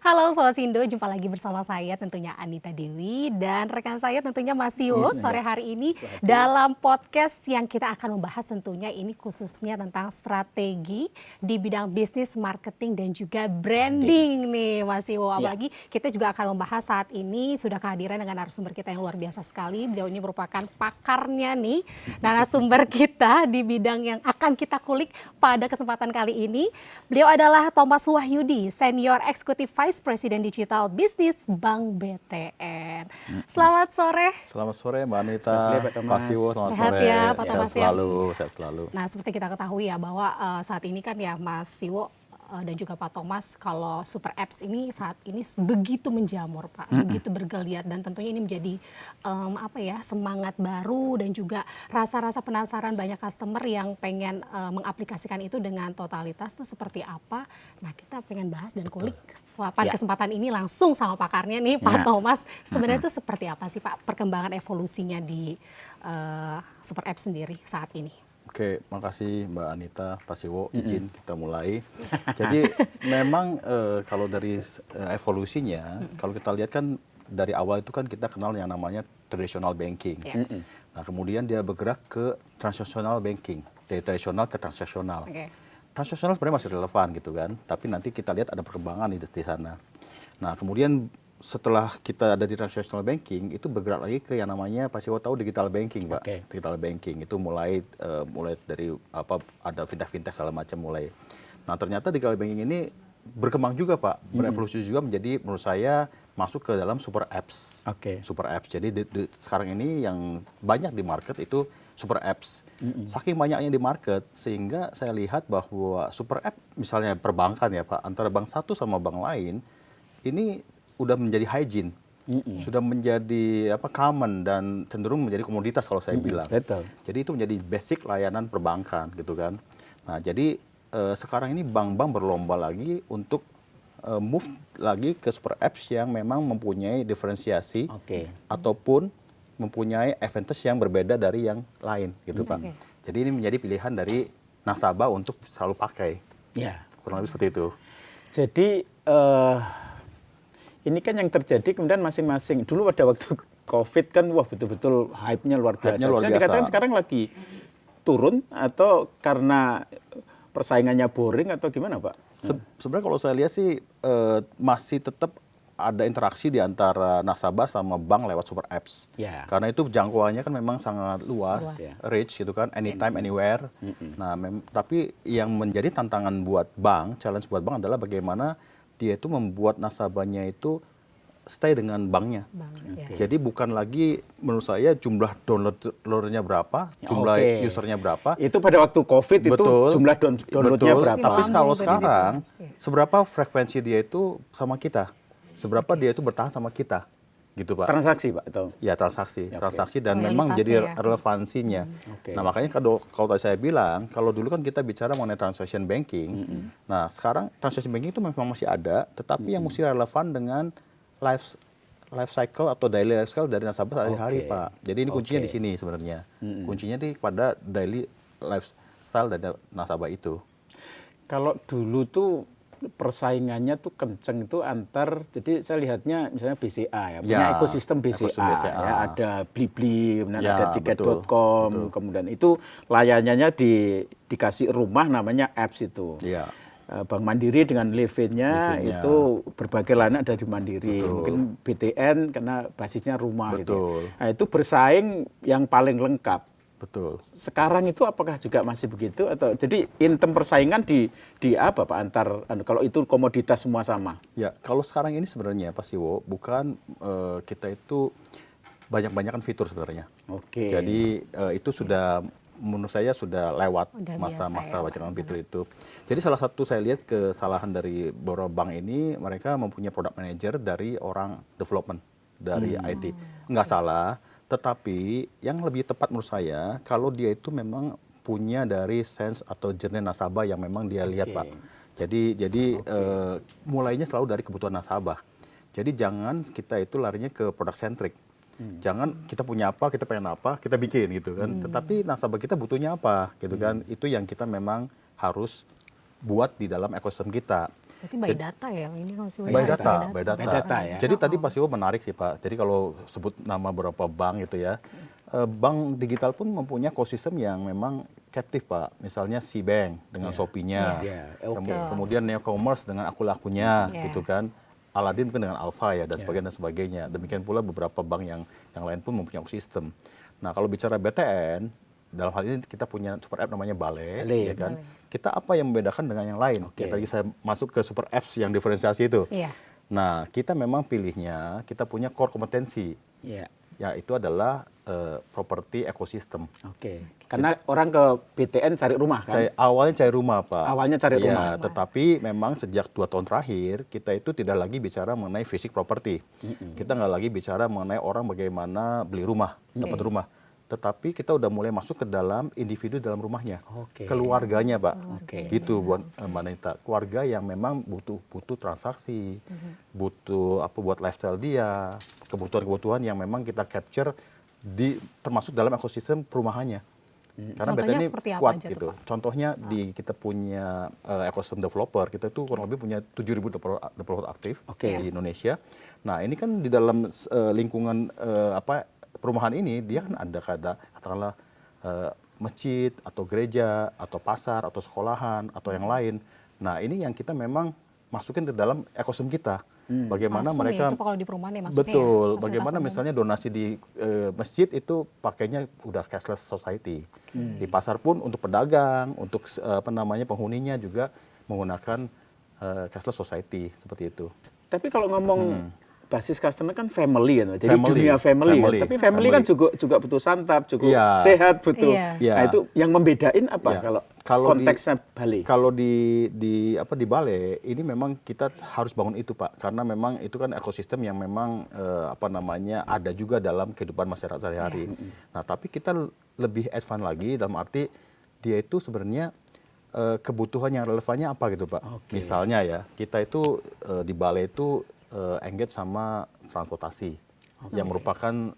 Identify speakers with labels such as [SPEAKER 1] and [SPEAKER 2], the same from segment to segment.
[SPEAKER 1] Halo Sobat Sindo, jumpa lagi bersama saya tentunya Anita Dewi dan rekan saya tentunya Mas Yo sore hari ini dalam podcast yang kita akan membahas tentunya ini khususnya tentang strategi di bidang bisnis, marketing dan juga branding nih Mas Yo. Apalagi kita juga akan membahas saat ini sudah kehadiran dengan narasumber kita yang luar biasa sekali. Beliau ini merupakan pakarnya nih, narasumber kita di bidang yang akan kita kulik pada kesempatan kali ini. Beliau adalah Thomas Wahyudi, Senior Executive Vice President Digital Business Bank BTN. Selamat sore.
[SPEAKER 2] Selamat sore Mbak Anita, Pak Siwo, selamat
[SPEAKER 1] Sehat
[SPEAKER 2] sore.
[SPEAKER 1] ya Pak Thomas ya.
[SPEAKER 2] Sehat selalu.
[SPEAKER 1] Nah seperti kita ketahui ya bahwa saat ini kan ya Mas Siwo dan juga Pak Thomas, kalau super apps ini saat ini begitu menjamur Pak, begitu bergeliat dan tentunya ini menjadi semangat baru dan juga rasa-rasa penasaran banyak customer yang pengen mengaplikasikan itu dengan totalitas tuh seperti apa. Nah kita pengen bahas dan kulik kesempatan ini langsung sama pakarnya nih Pak Thomas. Sebenarnya itu seperti apa sih Pak perkembangan evolusinya di super apps sendiri saat ini?
[SPEAKER 2] Oke, makasih Mbak Anita, Pak Siwo, izin kita mulai. Jadi memang kalau dari evolusinya, kalau kita lihat kan dari awal itu kan kita kenal yang namanya traditional banking. Nah kemudian dia bergerak ke transactional banking, dari tradisional ke transaksional. Transaksional sebenarnya masih relevan gitu kan, tapi nanti kita lihat ada perkembangan di sana. Nah kemudian setelah kita ada di transactional banking itu bergerak lagi ke yang namanya Pak Siwo tahu digital banking Pak. Digital banking itu mulai dari ada fintech segala macam mulai. Nah ternyata digital banking ini berkembang juga Pak, berevolusi juga menjadi menurut saya masuk ke dalam super apps. Super apps. Jadi sekarang ini yang banyak di market itu super apps. Saking banyaknya di market sehingga saya lihat bahwa super app misalnya perbankan ya Pak, antara bank satu sama bank lain ini udah menjadi hygiene, sudah menjadi common dan cenderung menjadi komoditas kalau saya bilang. Jadi itu menjadi basic layanan perbankan gitu kan. Nah jadi sekarang ini bank-bank berlomba lagi untuk move lagi ke super apps yang memang mempunyai diferensiasi ataupun mempunyai advantage yang berbeda dari yang lain gitu Pak. Jadi ini menjadi pilihan dari nasabah untuk selalu pakai. Kurang lebih seperti itu.
[SPEAKER 3] Jadi ini kan yang terjadi kemudian masing-masing. Dulu pada waktu COVID kan wah betul-betul hype-nya luar biasa. Bisa dikatakan sekarang lagi turun atau karena persaingannya boring atau gimana Pak?
[SPEAKER 2] Sebenarnya kalau saya lihat sih masih tetap ada interaksi di antara nasabah sama bank lewat super apps. Karena itu jangkauannya kan memang sangat luas. Reach gitu kan, anytime, anywhere. Nah, tapi yang menjadi tantangan buat bank, challenge buat bank adalah bagaimana dia itu membuat nasabahnya itu stay dengan banknya. Jadi bukan lagi menurut saya jumlah downloadernya berapa, jumlah usernya berapa.
[SPEAKER 3] Itu pada waktu COVID itu jumlah downloadnya berapa.
[SPEAKER 2] Tapi kalau sekarang, seberapa frekuensi dia itu sama kita, seberapa dia itu bertahan sama kita. Gitu Pak.
[SPEAKER 3] Transaksi Pak atau?
[SPEAKER 2] Ya transaksi dan memang jadi relevansinya. Nah makanya kalau tadi saya bilang, kalau dulu kan kita bicara mengenai transaction banking, nah sekarang transaction banking itu memang masih ada, tetapi yang mesti relevan dengan life cycle atau daily life cycle dari nasabah sehari-hari Pak. Jadi ini kuncinya di sini sebenarnya. Kuncinya pada daily lifestyle dari nasabah itu.
[SPEAKER 3] Kalau dulu tuh persaingannya tuh kenceng itu antar, jadi saya lihatnya misalnya BCA ya, punya ekosistem BCA. Ya, ada Blibli, kemudian ada tiket.com, kemudian itu layanannya dikasih rumah namanya apps itu. Bank Mandiri dengan Levin-nya itu berbagai layanan ada di Mandiri. Mungkin BTN karena basisnya rumah gitu. Nah, itu bersaing yang paling lengkap. Sekarang itu apakah juga masih begitu atau jadi intem persaingan di apa Pak antar kalau itu komoditas semua sama?
[SPEAKER 2] Ya, kalau sekarang ini sebenarnya Pak Siwo bukan kita itu banyak-banyakan fitur sebenarnya. Jadi itu sudah menurut saya sudah lewat masa-masa wacana fitur itu. Jadi salah satu saya lihat kesalahan dari beberapa bank ini mereka mempunyai product manager dari orang development dari IT. Nggak salah. Tetapi yang lebih tepat menurut saya kalau dia itu memang punya dari sense atau journey nasabah yang memang dia lihat Pak. Jadi mulainya selalu dari kebutuhan nasabah. Jadi jangan kita itu larinya ke product centric. Jangan kita punya apa, kita pengen apa, kita bikin gitu kan. Tetapi nasabah kita butuhnya apa gitu kan. Itu yang kita memang harus buat di dalam ekosistem kita.
[SPEAKER 1] Berarti by data ya, ini masih
[SPEAKER 2] By data
[SPEAKER 3] ya.
[SPEAKER 2] Jadi tadi Pak Siwo menarik sih Pak. Jadi kalau sebut nama beberapa bank gitu ya, bank digital pun mempunyai ekosistem yang memang captive Pak. Misalnya Cbank dengan Shopee-nya, kemudian Neocommerce dengan akun-akunnya gitu kan. Aladdin mungkin dengan Alpha ya dan sebagainya dan sebagainya. Demikian pula beberapa bank yang lain pun mempunyai ekosistem. Nah kalau bicara BTN, dalam hal ini kita punya super app namanya Bale, ya kan. Kita apa yang membedakan dengan yang lain? Ya, tadi saya masuk ke super apps yang diferensiasi itu. Nah kita memang pilihnya, kita punya core kompetensi, yaitu adalah properti ekosistem.
[SPEAKER 3] Karena orang ke BTN cari rumah kan?
[SPEAKER 2] Awalnya cari rumah Pak.
[SPEAKER 3] Awalnya cari rumah.
[SPEAKER 2] Tetapi memang sejak 2 tahun terakhir kita itu tidak lagi bicara mengenai fisik properti. Kita nggak lagi bicara mengenai orang bagaimana beli rumah, dapat rumah. Tetapi kita udah mulai masuk ke dalam individu dalam rumahnya, keluarganya Pak. Gitu Mbak Nita. Keluarga yang memang butuh transaksi, butuh apa buat lifestyle dia, kebutuhan-kebutuhan yang memang kita capture termasuk dalam ekosistem perumahannya. Karena BTN ini kuat gitu. Contohnya kita punya ekosistem developer, kita itu kurang lebih punya 7.000 developer aktif di Indonesia. Nah ini kan di dalam lingkungan perumahan ini dia kan ada katakanlah masjid atau gereja atau pasar atau sekolahan atau yang lain. Nah ini yang kita memang masukin ke dalam ekosistem kita. Bagaimana
[SPEAKER 1] langsung
[SPEAKER 2] mereka
[SPEAKER 1] itu kalau di perumahan ya masuknya
[SPEAKER 2] betul,
[SPEAKER 1] ya,
[SPEAKER 2] bagaimana misalnya donasi di masjid itu pakainya udah cashless society. Di pasar pun untuk pedagang, untuk penghuninya juga menggunakan cashless society seperti itu.
[SPEAKER 3] Tapi kalau ngomong basis customer kan family kan, jadi dunia family kan. Tapi family kan juga butuh santap, cukup sehat, butuh. Nah itu yang membedain apa kalau konteksnya Bale?
[SPEAKER 2] Kalau di Bale ini memang kita harus bangun itu Pak, karena memang itu kan ekosistem yang memang ada juga dalam kehidupan masyarakat sehari-hari. Nah tapi kita lebih advance lagi dalam arti dia itu sebenarnya kebutuhan yang relevannya apa gitu Pak. Misalnya ya kita itu di Bale itu engage sama transportasi yang merupakan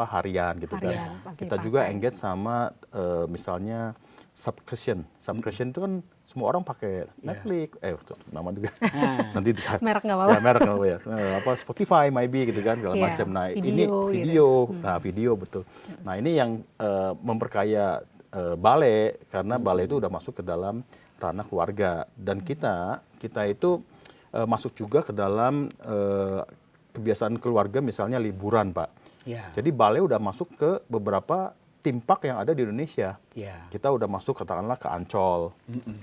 [SPEAKER 2] harian gitu kan. Kita juga engage sama misalnya subscription itu kan semua orang pakai Netflix, nama juga nanti
[SPEAKER 1] merek nggak apa-apa.
[SPEAKER 2] Ya merek nggak apa-apa ya. Spotify, maybe gitu kan segala macam. Nah ini video, video betul. Nah ini yang memperkaya Bale karena Bale itu udah masuk ke dalam ranah keluarga dan kita itu masuk juga ke dalam kebiasaan keluarga misalnya liburan Pak. Jadi Bale udah masuk ke beberapa theme park yang ada di Indonesia. Kita udah masuk katakanlah ke Ancol.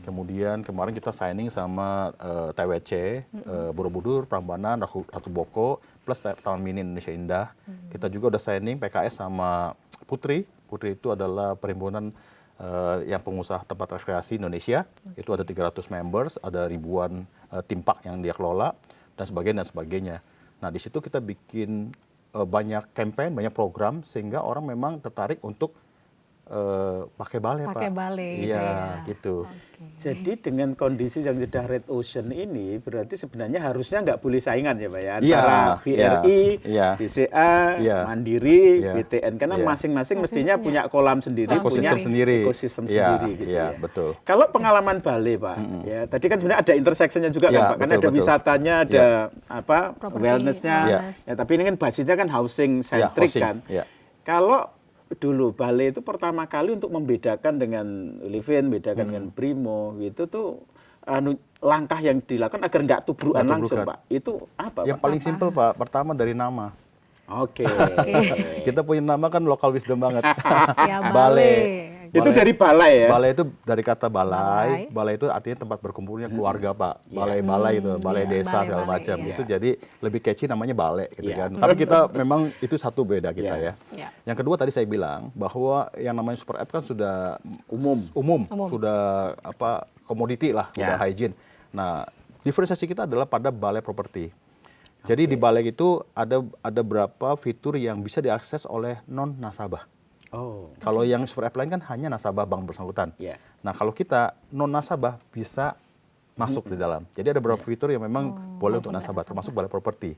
[SPEAKER 2] Kemudian kemarin kita signing sama TWC, Borobudur, Prambanan, Ratu Boko, plus Taman Mini Indonesia Indah. Kita juga udah signing PKS sama Putri. Putri itu adalah perhimpunan yang pengusaha tempat rekreasi Indonesia. Itu ada 300 members, ada ribuan theme park yang dia kelola, dan sebagainya. Nah di situ kita bikin banyak campaign, banyak program sehingga orang memang tertarik untuk pakai Bale Pak.
[SPEAKER 1] Pakai Bale.
[SPEAKER 2] Iya, gitu.
[SPEAKER 3] Jadi dengan kondisi yang sudah red ocean ini berarti sebenarnya harusnya nggak boleh saingan ya Pak ya antara BRI, BCA, Mandiri, BTN karena masing-masing mestinya punya kolam sendiri, punya ekosistem sendiri gitu ya.
[SPEAKER 2] Betul.
[SPEAKER 3] Kalau pengalaman Bale Pak, ya tadi kan sebenarnya ada interseksinya juga kan Pak, karena ada wisatanya, ada wellness-nya, ya, tapi ini kan basisnya kan housing centric kan. Kalau dulu Bale itu pertama kali untuk membedakan dengan Livin, bedakan dengan Brimo gitu tuh langkah yang dilakukan agar nggak tubrukan langsung Pak. Itu apa
[SPEAKER 2] Yang
[SPEAKER 3] Pak?
[SPEAKER 2] paling simpel Pak, pertama dari nama. Kita punya nama kan local wisdom banget. Bale.
[SPEAKER 3] Itu dari balai ya?
[SPEAKER 2] Balai itu dari kata balai. Balai itu artinya tempat berkumpulnya keluarga Pak. Balai-balai itu, balai desa segala macam. Itu jadi lebih catchy namanya Bale gitu kan. Tapi kita memang itu satu beda kita ya. Yang kedua tadi saya bilang bahwa yang namanya super app kan sudah umum. Sudah komoditi lah, sudah hygiene. Nah, diferensiasi kita adalah pada Bale property. Jadi di Bale itu ada berapa fitur yang bisa diakses oleh non nasabah. Kalau yang super app lain kan hanya nasabah bank bersangkutan. Nah kalau kita non nasabah bisa masuk di dalam. Jadi ada beberapa fitur yang memang boleh untuk nasabah, termasuk Bale Property.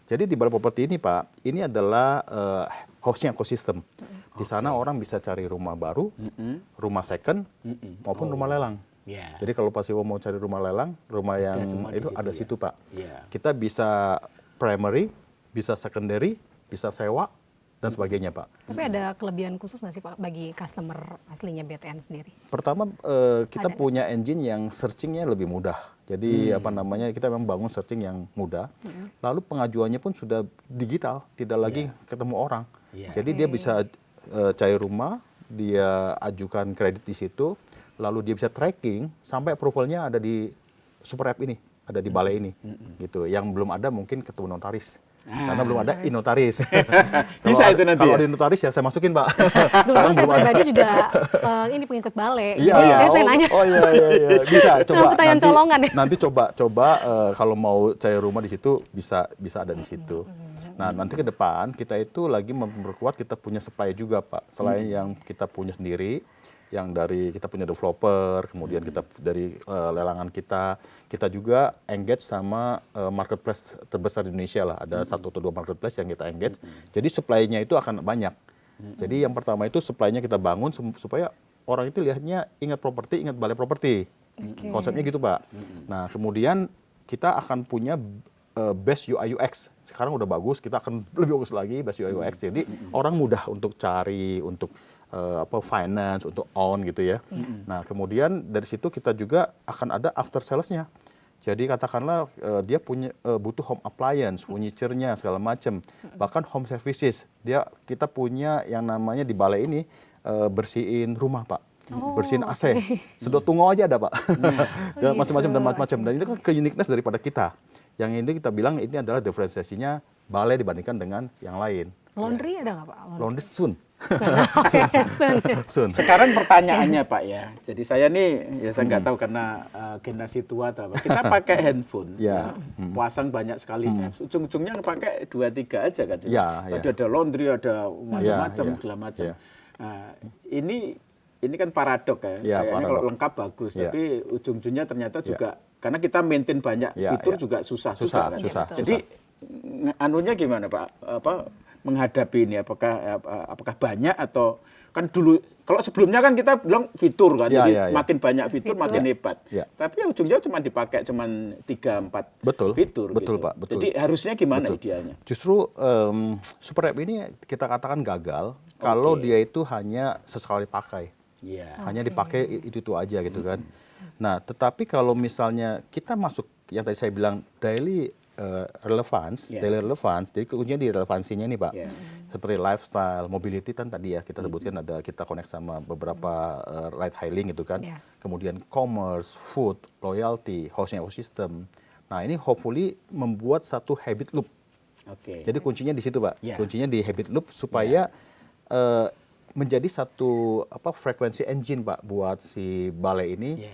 [SPEAKER 2] Jadi di Bale Property ini Pak, ini adalah hosting ekosistem. Di sana orang bisa cari rumah baru, rumah second, maupun rumah lelang.
[SPEAKER 3] Ya.
[SPEAKER 2] Jadi kalau Pak Siwo mau cari rumah lelang, rumah yang
[SPEAKER 3] semua di
[SPEAKER 2] itu
[SPEAKER 3] situ
[SPEAKER 2] ada
[SPEAKER 3] ya.
[SPEAKER 2] situ Pak.
[SPEAKER 3] Ya.
[SPEAKER 2] Kita bisa primary, bisa secondary, bisa sewa dan sebagainya Pak.
[SPEAKER 1] Tapi ada kelebihan khusus nggak sih Pak bagi customer aslinya BTN sendiri?
[SPEAKER 2] Pertama kita punya engine yang searchingnya lebih mudah. Jadi apa namanya, kita memang bangun searching yang mudah. Lalu pengajuannya pun sudah digital, tidak lagi ketemu orang. Jadi dia bisa cari rumah, dia ajukan kredit di situ, lalu dia bisa tracking sampai approvalnya ada di super app ini, ada di balai ini, gitu. Yang belum ada mungkin ketemu notaris. Karena belum ada inotaris.
[SPEAKER 3] Bisa itu nanti
[SPEAKER 2] Kalau
[SPEAKER 3] ya?
[SPEAKER 2] ada inotaris ya saya masukin Pak.
[SPEAKER 1] Dulu saya pribadi juga ini pengikut balai.
[SPEAKER 2] Iya,
[SPEAKER 1] Jadi
[SPEAKER 2] iya.
[SPEAKER 1] saya nanya.
[SPEAKER 2] Iya. Bisa coba
[SPEAKER 1] Pertanyaan colongan ya?
[SPEAKER 2] nanti coba kalau mau cari rumah di situ bisa ada di situ. Nah, nanti ke depan kita itu lagi memperkuat, kita punya supply juga Pak. Selain yang kita punya sendiri, yang dari kita punya developer, kemudian kita dari lelangan kita juga engage sama marketplace terbesar di Indonesia lah. Ada 1 atau 2 marketplace yang kita engage. Jadi supply-nya itu akan banyak. Jadi yang pertama itu supply-nya kita bangun supaya orang itu lihatnya ingat properti, ingat balai properti. Konsepnya gitu Pak. Nah kemudian kita akan punya best UI UX. Sekarang udah bagus, kita akan lebih bagus lagi best UI UX. Jadi orang mudah untuk cari, untuk finance, untuk own gitu ya. Nah kemudian dari situ kita juga akan ada after sales-nya. Jadi katakanlah dia punya butuh home appliance, furniture-nya segala macam, bahkan home services. Kita punya yang namanya di balai ini bersihin rumah Pak, bersihin AC, sedot tungau aja ada Pak, dan macam-macam. Dan itu kan uniqueness daripada kita. Yang ini kita bilang ini adalah diferensiasinya balai dibandingkan dengan yang lain.
[SPEAKER 1] Laundry ada nggak Pak?
[SPEAKER 2] Laundry soon.
[SPEAKER 1] Soon.
[SPEAKER 3] Sekarang pertanyaannya Pak ya, jadi saya nih ya saya nggak tahu karena generasi tua atau apa. Kita pakai handphone, pasang banyak sekali apps. Ujung-ujungnya pakai 2-3 aja kan. Ada laundry, ada macam-macam segala macam. Nah, ini kan paradok ya. Kayaknya kalau lengkap bagus, tapi ujung-ujungnya ternyata juga karena kita maintain banyak fitur juga susah juga kan. Jadi anunya gimana Pak? Menghadapi ini apakah banyak atau kan dulu kalau sebelumnya kan kita bilang fitur kan, jadi makin banyak fitur makin hebat. Tapi ujungnya cuma dipakai cuma 3-4 fitur.
[SPEAKER 2] Betul
[SPEAKER 3] gitu.
[SPEAKER 2] Pak, betul.
[SPEAKER 3] Jadi harusnya gimana idealnya?
[SPEAKER 2] Justru super app ini kita katakan gagal kalau dia itu hanya sesekali pakai. Hanya dipakai itu aja gitu kan. Nah, tetapi kalau misalnya kita masuk yang tadi saya bilang daily relevance, jadi kuncinya di relevansinya nih Pak. Seperti lifestyle, mobility kan tadi ya kita sebutkan ada kita connect sama beberapa ride hailing gitu kan. Kemudian commerce, food, loyalty, housing ecosystem. Nah ini hopefully membuat satu habit loop. Jadi kuncinya di situ Pak. Kuncinya di habit loop supaya menjadi satu frekuensi engine Pak buat si balai ini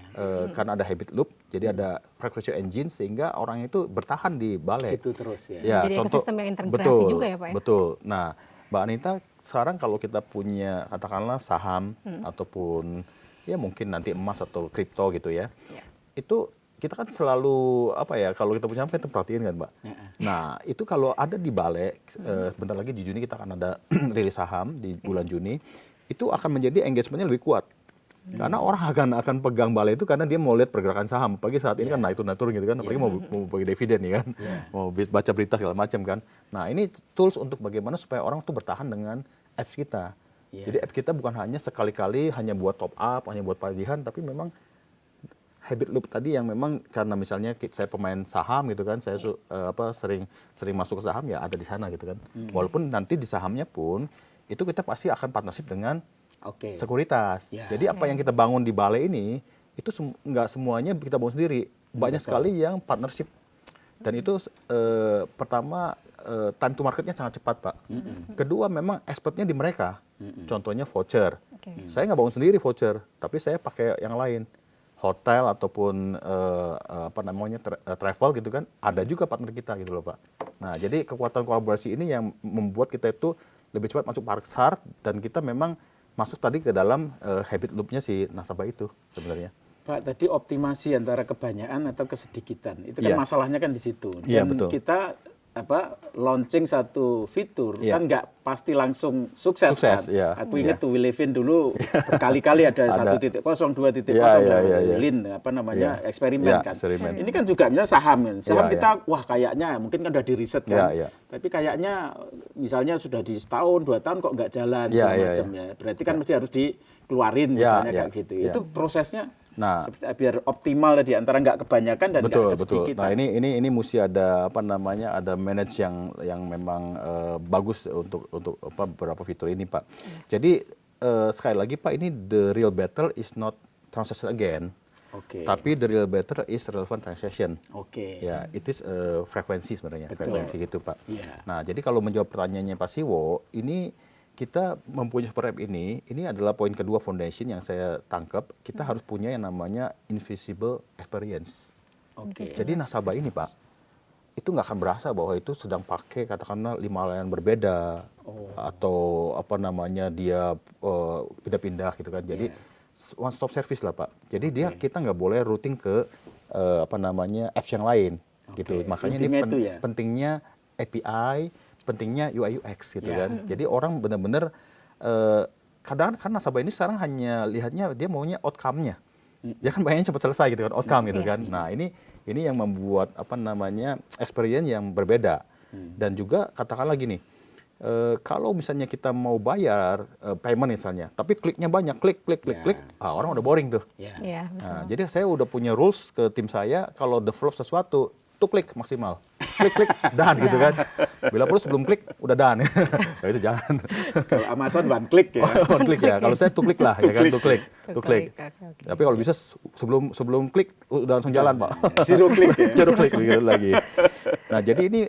[SPEAKER 2] karena ada habit loop, jadi ada frekuensi engine sehingga orang itu bertahan di balai.
[SPEAKER 3] Situ terus ya.
[SPEAKER 1] Jadi ekosistem yang integrasi juga ya Pak ya.
[SPEAKER 2] Betul. Nah, Mbak Anita, sekarang kalau kita punya katakanlah saham ataupun ya mungkin nanti emas atau kripto gitu ya, itu kita kan selalu kalau kita punya apa kita perhatiin kan Mbak. Nah itu kalau ada di balai, bentar lagi di Juni kita akan ada rilis saham di bulan Juni, itu akan menjadi engagementnya lebih kuat. Karena orang akan pegang balai itu karena dia mau lihat pergerakan saham. Apalagi saat ini kan naik turun gitu kan, apalagi mau bagi dividen nih kan, mau baca berita segala macam kan. Nah ini tools untuk bagaimana supaya orang tuh bertahan dengan apps kita. Jadi apps kita bukan hanya sekali-kali hanya buat top up, hanya buat tagihan, tapi memang habit loop tadi yang memang karena misalnya saya pemain saham gitu kan, saya sering masuk ke saham ya ada di sana gitu kan. Walaupun nanti di sahamnya pun itu kita pasti akan partnership dengan sekuritas. Jadi apa yang kita bangun di balai ini itu nggak semuanya kita bangun sendiri. Banyak sekali yang partnership. Dan itu pertama time to marketnya sangat cepat Pak. Kedua memang expertnya di mereka. Contohnya voucher. Saya nggak bangun sendiri voucher, tapi saya pakai yang lain. Hotel ataupun travel gitu kan, ada juga partner kita gitu loh Pak. Nah jadi kekuatan kolaborasi ini yang membuat kita itu lebih cepat masuk pasar dan kita memang masuk tadi ke dalam habit loop-nya si nasabah itu sebenarnya.
[SPEAKER 3] Pak, tadi optimasi antara kebanyakan atau kesedikitan, itu kan masalahnya kan di situ. Dan
[SPEAKER 2] betul.
[SPEAKER 3] kita launching satu fitur
[SPEAKER 2] Iya.
[SPEAKER 3] kan nggak pasti langsung sukses kan.
[SPEAKER 2] Iya.
[SPEAKER 3] Aku ingat tuh We Live In dulu berkali-kali ada 1.0, 2.0
[SPEAKER 2] Iya.
[SPEAKER 3] lean eksperimen
[SPEAKER 2] Iya,
[SPEAKER 3] kan.
[SPEAKER 2] eksperimen.
[SPEAKER 3] Ini kan juga misalnya saham kan. Saham
[SPEAKER 2] Iya,
[SPEAKER 3] kita wah kayaknya mungkin kan udah di riset kan.
[SPEAKER 2] Iya.
[SPEAKER 3] Tapi kayaknya misalnya sudah di setahun, 2 tahun kok nggak jalan
[SPEAKER 2] Iya,
[SPEAKER 3] segala
[SPEAKER 2] iya,
[SPEAKER 3] macam ya. Berarti kan mesti harus dikeluarin misalnya
[SPEAKER 2] Iya,
[SPEAKER 3] kayak gitu.
[SPEAKER 2] iya.
[SPEAKER 3] Itu prosesnya
[SPEAKER 2] Nah,
[SPEAKER 3] seperti biar optimal tadi antara nggak kebanyakan dan nggak
[SPEAKER 2] betul.
[SPEAKER 3] kesedikitan.
[SPEAKER 2] Nah, ini mesti ada ada manage yang memang bagus untuk beberapa fitur ini, Pak. Jadi sekali lagi, Pak, ini the real battle is not transaction again.
[SPEAKER 3] Oke.
[SPEAKER 2] Tapi the real battle is relevant transaction.
[SPEAKER 3] Oke.
[SPEAKER 2] Ya, it is frekuensi sebenarnya,
[SPEAKER 3] Betul.
[SPEAKER 2] frekuensi gitu, Pak.
[SPEAKER 3] Iya.
[SPEAKER 2] Nah, jadi kalau menjawab pertanyaannya Pak Siwo, ini kita mempunyai super app ini adalah poin kedua foundation yang saya tangkap. Kita harus punya yang namanya invisible experience.
[SPEAKER 3] Oke.
[SPEAKER 2] Jadi nasabah ini, Pak, itu nggak akan berasa bahwa itu sedang pakai katakanlah 5 layanan berbeda atau dia pindah-pindah gitu kan. Jadi one stop service lah, Pak. Jadi kita nggak boleh routing ke apps yang lain gitu. Makanya
[SPEAKER 3] Intinya
[SPEAKER 2] ini
[SPEAKER 3] itu ya?
[SPEAKER 2] pentingnya API, pentingnya UI UX gitu kan. Jadi orang benar-benar kadang kan nasabah ini sekarang hanya lihatnya dia maunya outcome-nya. Dia kan pengennya cepat selesai gitu kan, outcome gitu kan. Nah, ini yang membuat experience yang berbeda. Dan juga katakanlah gini, kalau misalnya kita mau bayar payment misalnya, tapi kliknya banyak, klik, orang udah boring tuh.
[SPEAKER 1] Iya, betul.
[SPEAKER 2] Nah, jadi saya udah punya rules ke tim saya, kalau develop sesuatu, tuh klik maksimal. Klik, done gitu kan. Bila perlu sebelum klik, udah done. Nah, itu jangan.
[SPEAKER 3] Kalau Amazon one click ya.
[SPEAKER 2] One click ya. Kalau saya tuh klik lah, ya kan, tuh klik.
[SPEAKER 1] Oke.
[SPEAKER 2] Tapi kalau bisa sebelum klik udah langsung jalan, Pak.
[SPEAKER 3] Zero click ya.
[SPEAKER 2] Zero click gitu lagi. Nah, jadi ini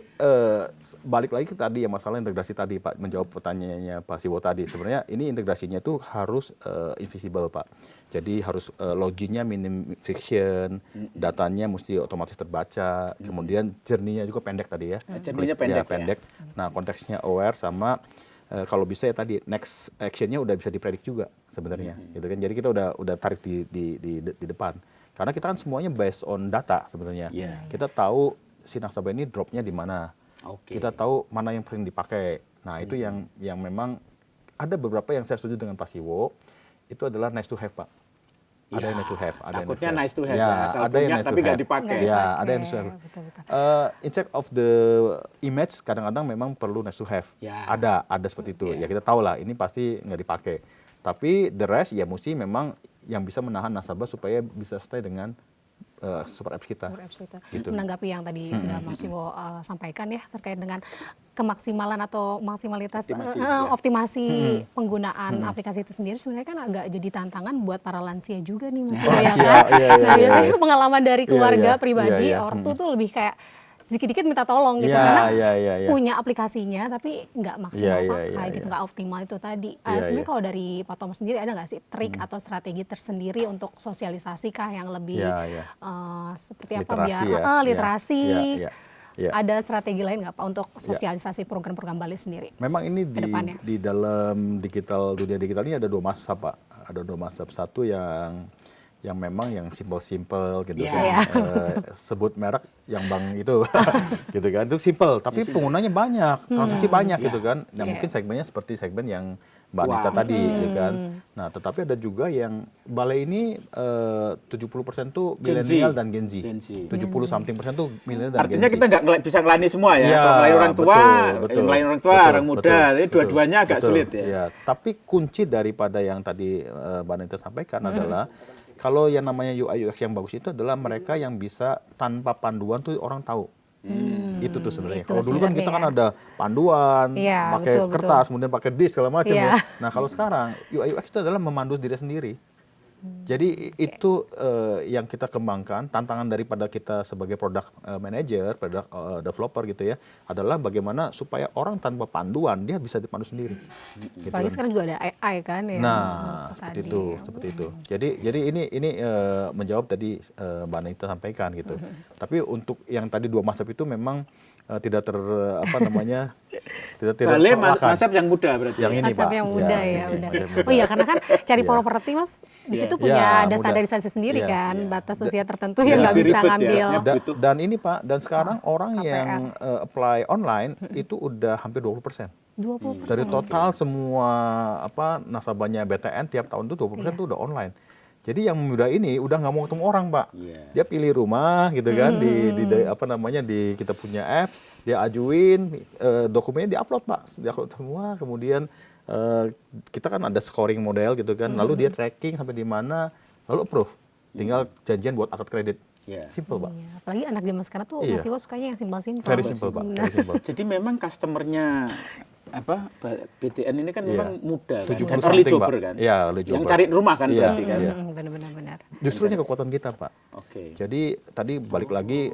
[SPEAKER 2] balik lagi ke tadi ya masalah integrasi tadi, Pak, menjawab pertanyaannya Pak Siwo tadi. Sebenarnya ini integrasinya tuh harus invisible, Pak. Jadi harus loginnya minim friction, datanya mesti otomatis terbaca, kemudian journey-nya juga pendek tadi ya.
[SPEAKER 3] Journey-nya pendek, ya.
[SPEAKER 2] Nah, konteksnya aware sama kalau bisa ya tadi next action-nya udah bisa dipredik juga sebenarnya, gitu kan. Jadi kita udah tarik di depan. Karena kita kan semuanya based on data sebenarnya. Kita tahu si nasabah ini drop-nya di mana. Kita tahu mana yang sering dipakai. Nah, itu yang memang ada beberapa yang saya setuju dengan Pak Siwo, itu adalah nice to have, Pak. Ada yang nice to have.
[SPEAKER 3] Takutnya nice to have
[SPEAKER 2] ya,
[SPEAKER 3] asal
[SPEAKER 2] ada yang
[SPEAKER 3] punya
[SPEAKER 2] nice
[SPEAKER 3] tapi
[SPEAKER 2] to
[SPEAKER 3] nggak
[SPEAKER 2] have.
[SPEAKER 3] dipakai.
[SPEAKER 2] Ya, ada yang nice to have.
[SPEAKER 1] Betul.
[SPEAKER 2] Instead of the image, kadang-kadang memang perlu nice to have.
[SPEAKER 3] Ya.
[SPEAKER 2] Ada seperti itu. Ya, kita tahu lah, ini pasti nggak dipakai. Tapi the rest ya mesti memang yang bisa menahan nasabah supaya bisa stay dengan super apps kita.
[SPEAKER 1] Super apps itu.
[SPEAKER 2] Gitu.
[SPEAKER 1] Menanggapi yang tadi sudah Mas Siwo sampaikan ya terkait dengan kemaksimalan atau maksimalitas optimasi penggunaan aplikasi itu sendiri sebenarnya kan agak jadi tantangan buat para lansia juga nih Mas Siwo ya kan. Nah, biasanya pengalaman dari keluarga pribadi ortu tuh lebih kayak dikit-dikit minta tolong gitu karena punya aplikasinya tapi nggak maksimal pakai gitu, nggak optimal itu tadi. Sebenarnya kalau dari Pak Thomas sendiri ada nggak sih trik atau strategi tersendiri untuk sosialisasi kah yang lebih seperti apa
[SPEAKER 2] literasi
[SPEAKER 1] biar literasi?
[SPEAKER 2] Ya.
[SPEAKER 1] Ada strategi lain nggak Pak untuk sosialisasi program-program Bali sendiri?
[SPEAKER 2] Memang ini di dalam dunia digital ini ada 2 mazhab, Pak. Ada 2 mazhab. Satu yang memang yang simple gitu kan. Sebut merek yang bank itu gitu kan. Itu simple tapi penggunanya banyak, transaksi banyak gitu kan. Nah, mungkin segmennya seperti segmen yang Mbak Anita tadi gitu kan. Nah, tetapi ada juga yang Balai ini 70% tuh milenial dan Gen Z. 70 something persen tuh milenial dan Gen Z.
[SPEAKER 3] Artinya kita nggak bisa ngelani semua ya. Kalau ngelani orang tua, yang lain orang tua, orang muda, jadi dua-duanya agak sulit ya.
[SPEAKER 2] Tapi kunci daripada yang tadi Mbak Anita sampaikan adalah kalau yang namanya UI UX yang bagus itu adalah mereka yang bisa tanpa panduan tuh orang tahu. Itu tuh sebenarnya. Kalau dulu kan kita kan ada panduan, pakai kertas, kemudian pakai disk segala macam ya. Nah, kalau sekarang UI UX itu adalah memandu diri sendiri. Jadi itu yang kita kembangkan, tantangan daripada kita sebagai product manager, product developer gitu ya, adalah bagaimana supaya orang tanpa panduan dia bisa dipandu sendiri.
[SPEAKER 1] Apalagi sekarang juga ada AI kan ya.
[SPEAKER 2] Nah, seperti itu. Jadi ini menjawab tadi Mbak Anita sampaikan gitu. Tapi untuk yang tadi 2 masab itu memang tidak tidak
[SPEAKER 3] Balik
[SPEAKER 2] terelakkan.
[SPEAKER 3] masab yang muda berarti.
[SPEAKER 2] Yang ini,
[SPEAKER 1] Masab
[SPEAKER 2] Pak.
[SPEAKER 1] yang muda ya,
[SPEAKER 2] ini,
[SPEAKER 1] udah.
[SPEAKER 2] masab muda.
[SPEAKER 1] Oh iya, karena kan cari
[SPEAKER 2] Iya.
[SPEAKER 1] properti Mas di situ
[SPEAKER 2] Iya,
[SPEAKER 1] punya ada
[SPEAKER 2] mudah.
[SPEAKER 1] standarisasi sendiri
[SPEAKER 2] Iya.
[SPEAKER 1] kan,
[SPEAKER 3] Iya.
[SPEAKER 1] batas usia tertentu yang nggak
[SPEAKER 3] Lebih
[SPEAKER 1] bisa
[SPEAKER 3] ribet ya.
[SPEAKER 1] ngambil.
[SPEAKER 3] Betul.
[SPEAKER 2] Dan ini Pak, dan sekarang orang
[SPEAKER 1] KPR.
[SPEAKER 2] yang apply online itu udah hampir 20%.
[SPEAKER 1] 20%.
[SPEAKER 2] Dari total semua nasabahnya BTN tiap tahun itu 20% itu udah online. Jadi yang muda ini udah nggak mau ketemu orang, Pak.
[SPEAKER 3] Iya.
[SPEAKER 2] Dia pilih rumah gitu kan di kita punya app, dia ajuin dokumennya diupload, Pak. Diupload semua, kemudian kita kan ada scoring model gitu kan. Lalu dia tracking sampai di mana, lalu approve. Tinggal janjian buat akad kredit.
[SPEAKER 3] Iya.
[SPEAKER 2] Simple, Pak.
[SPEAKER 1] Iya, apalagi anak zaman sekarang tuh
[SPEAKER 2] Iya.
[SPEAKER 1] masih sukanya yang simpel-simpel.
[SPEAKER 2] Very simple, Pak. Very simple.
[SPEAKER 3] Jadi memang customernya BTN ini kan memang
[SPEAKER 2] Iya.
[SPEAKER 3] muda kan,
[SPEAKER 2] 70
[SPEAKER 3] early
[SPEAKER 2] something,
[SPEAKER 3] jobber
[SPEAKER 2] Pak.
[SPEAKER 3] kan,
[SPEAKER 2] Iya, early
[SPEAKER 3] yang
[SPEAKER 2] jobber.
[SPEAKER 3] cari rumah kan
[SPEAKER 2] Iya,
[SPEAKER 3] berarti kan.
[SPEAKER 2] iya.
[SPEAKER 1] Benar-benar.
[SPEAKER 2] Justru ini kekuatan kita, Pak.
[SPEAKER 3] Oke.
[SPEAKER 2] Jadi tadi balik lagi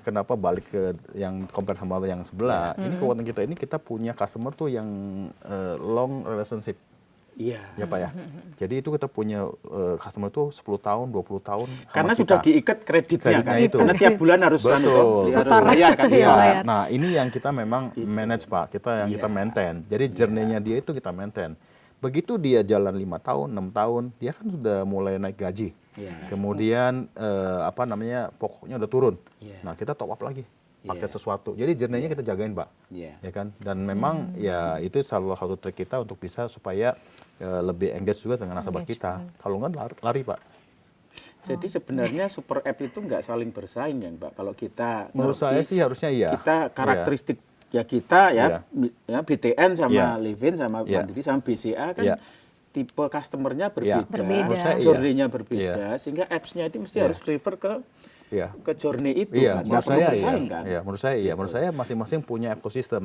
[SPEAKER 2] kenapa balik ke yang compare sama yang sebelah. Ini kekuatan kita ini kita punya customer tuh yang long relationship.
[SPEAKER 3] Iya.
[SPEAKER 2] Ya Pak ya. Jadi itu kita punya customer tuh 10 tahun, 20 tahun sama
[SPEAKER 3] Karena
[SPEAKER 2] kita.
[SPEAKER 3] sudah diikat kreditnya kan.
[SPEAKER 2] Kreditnya itu.
[SPEAKER 3] Karena tiap bulan harus
[SPEAKER 2] Betul.
[SPEAKER 3] harus bayar kan.
[SPEAKER 1] Iya,
[SPEAKER 2] Iya.
[SPEAKER 1] bayar.
[SPEAKER 2] Nah, ini yang kita memang manage, Pak. Kita yang kita maintain. Jadi journey-nya dia itu kita maintain. Begitu dia jalan 5 tahun, 6 tahun, dia kan sudah mulai naik gaji.
[SPEAKER 3] Iya.
[SPEAKER 2] Kemudian pokoknya udah turun.
[SPEAKER 3] Iya.
[SPEAKER 2] Nah, kita top up lagi pakai
[SPEAKER 3] Iya.
[SPEAKER 2] sesuatu. Jadi journey-nya kita jagain, Pak.
[SPEAKER 3] Iya.
[SPEAKER 2] Ya kan? Dan memang ya itu salah satu trik kita untuk bisa supaya lebih engage juga dengan nasabah
[SPEAKER 1] Engage,
[SPEAKER 2] kita. Kalau nggak lari, Pak.
[SPEAKER 3] Jadi sebenarnya super app itu nggak saling bersaing ya, Pak. Kalau kita
[SPEAKER 2] Menurut
[SPEAKER 3] ngerti,
[SPEAKER 2] saya sih harusnya iya.
[SPEAKER 3] kita karakteristik ya kita
[SPEAKER 2] Iya.
[SPEAKER 3] ya BTN sama
[SPEAKER 2] Iya.
[SPEAKER 3] Livin sama
[SPEAKER 2] Iya.
[SPEAKER 3] Mandiri sama BCA kan
[SPEAKER 2] Iya.
[SPEAKER 3] tipe customernya berbeda,
[SPEAKER 1] Berbeda.
[SPEAKER 2] Menurut saya iya.
[SPEAKER 3] journey-nya berbeda,
[SPEAKER 2] Iya.
[SPEAKER 3] sehingga apps-nya itu mesti
[SPEAKER 2] Iya.
[SPEAKER 3] harus refer
[SPEAKER 2] Iya.
[SPEAKER 3] ke journey itu
[SPEAKER 2] Iya,
[SPEAKER 3] kan. Nggak
[SPEAKER 2] menurut
[SPEAKER 3] perlu
[SPEAKER 2] saya
[SPEAKER 3] bersaing
[SPEAKER 2] iya.
[SPEAKER 3] kan.
[SPEAKER 2] Iya, menurut saya iya. Menurut saya masing-masing punya ekosistem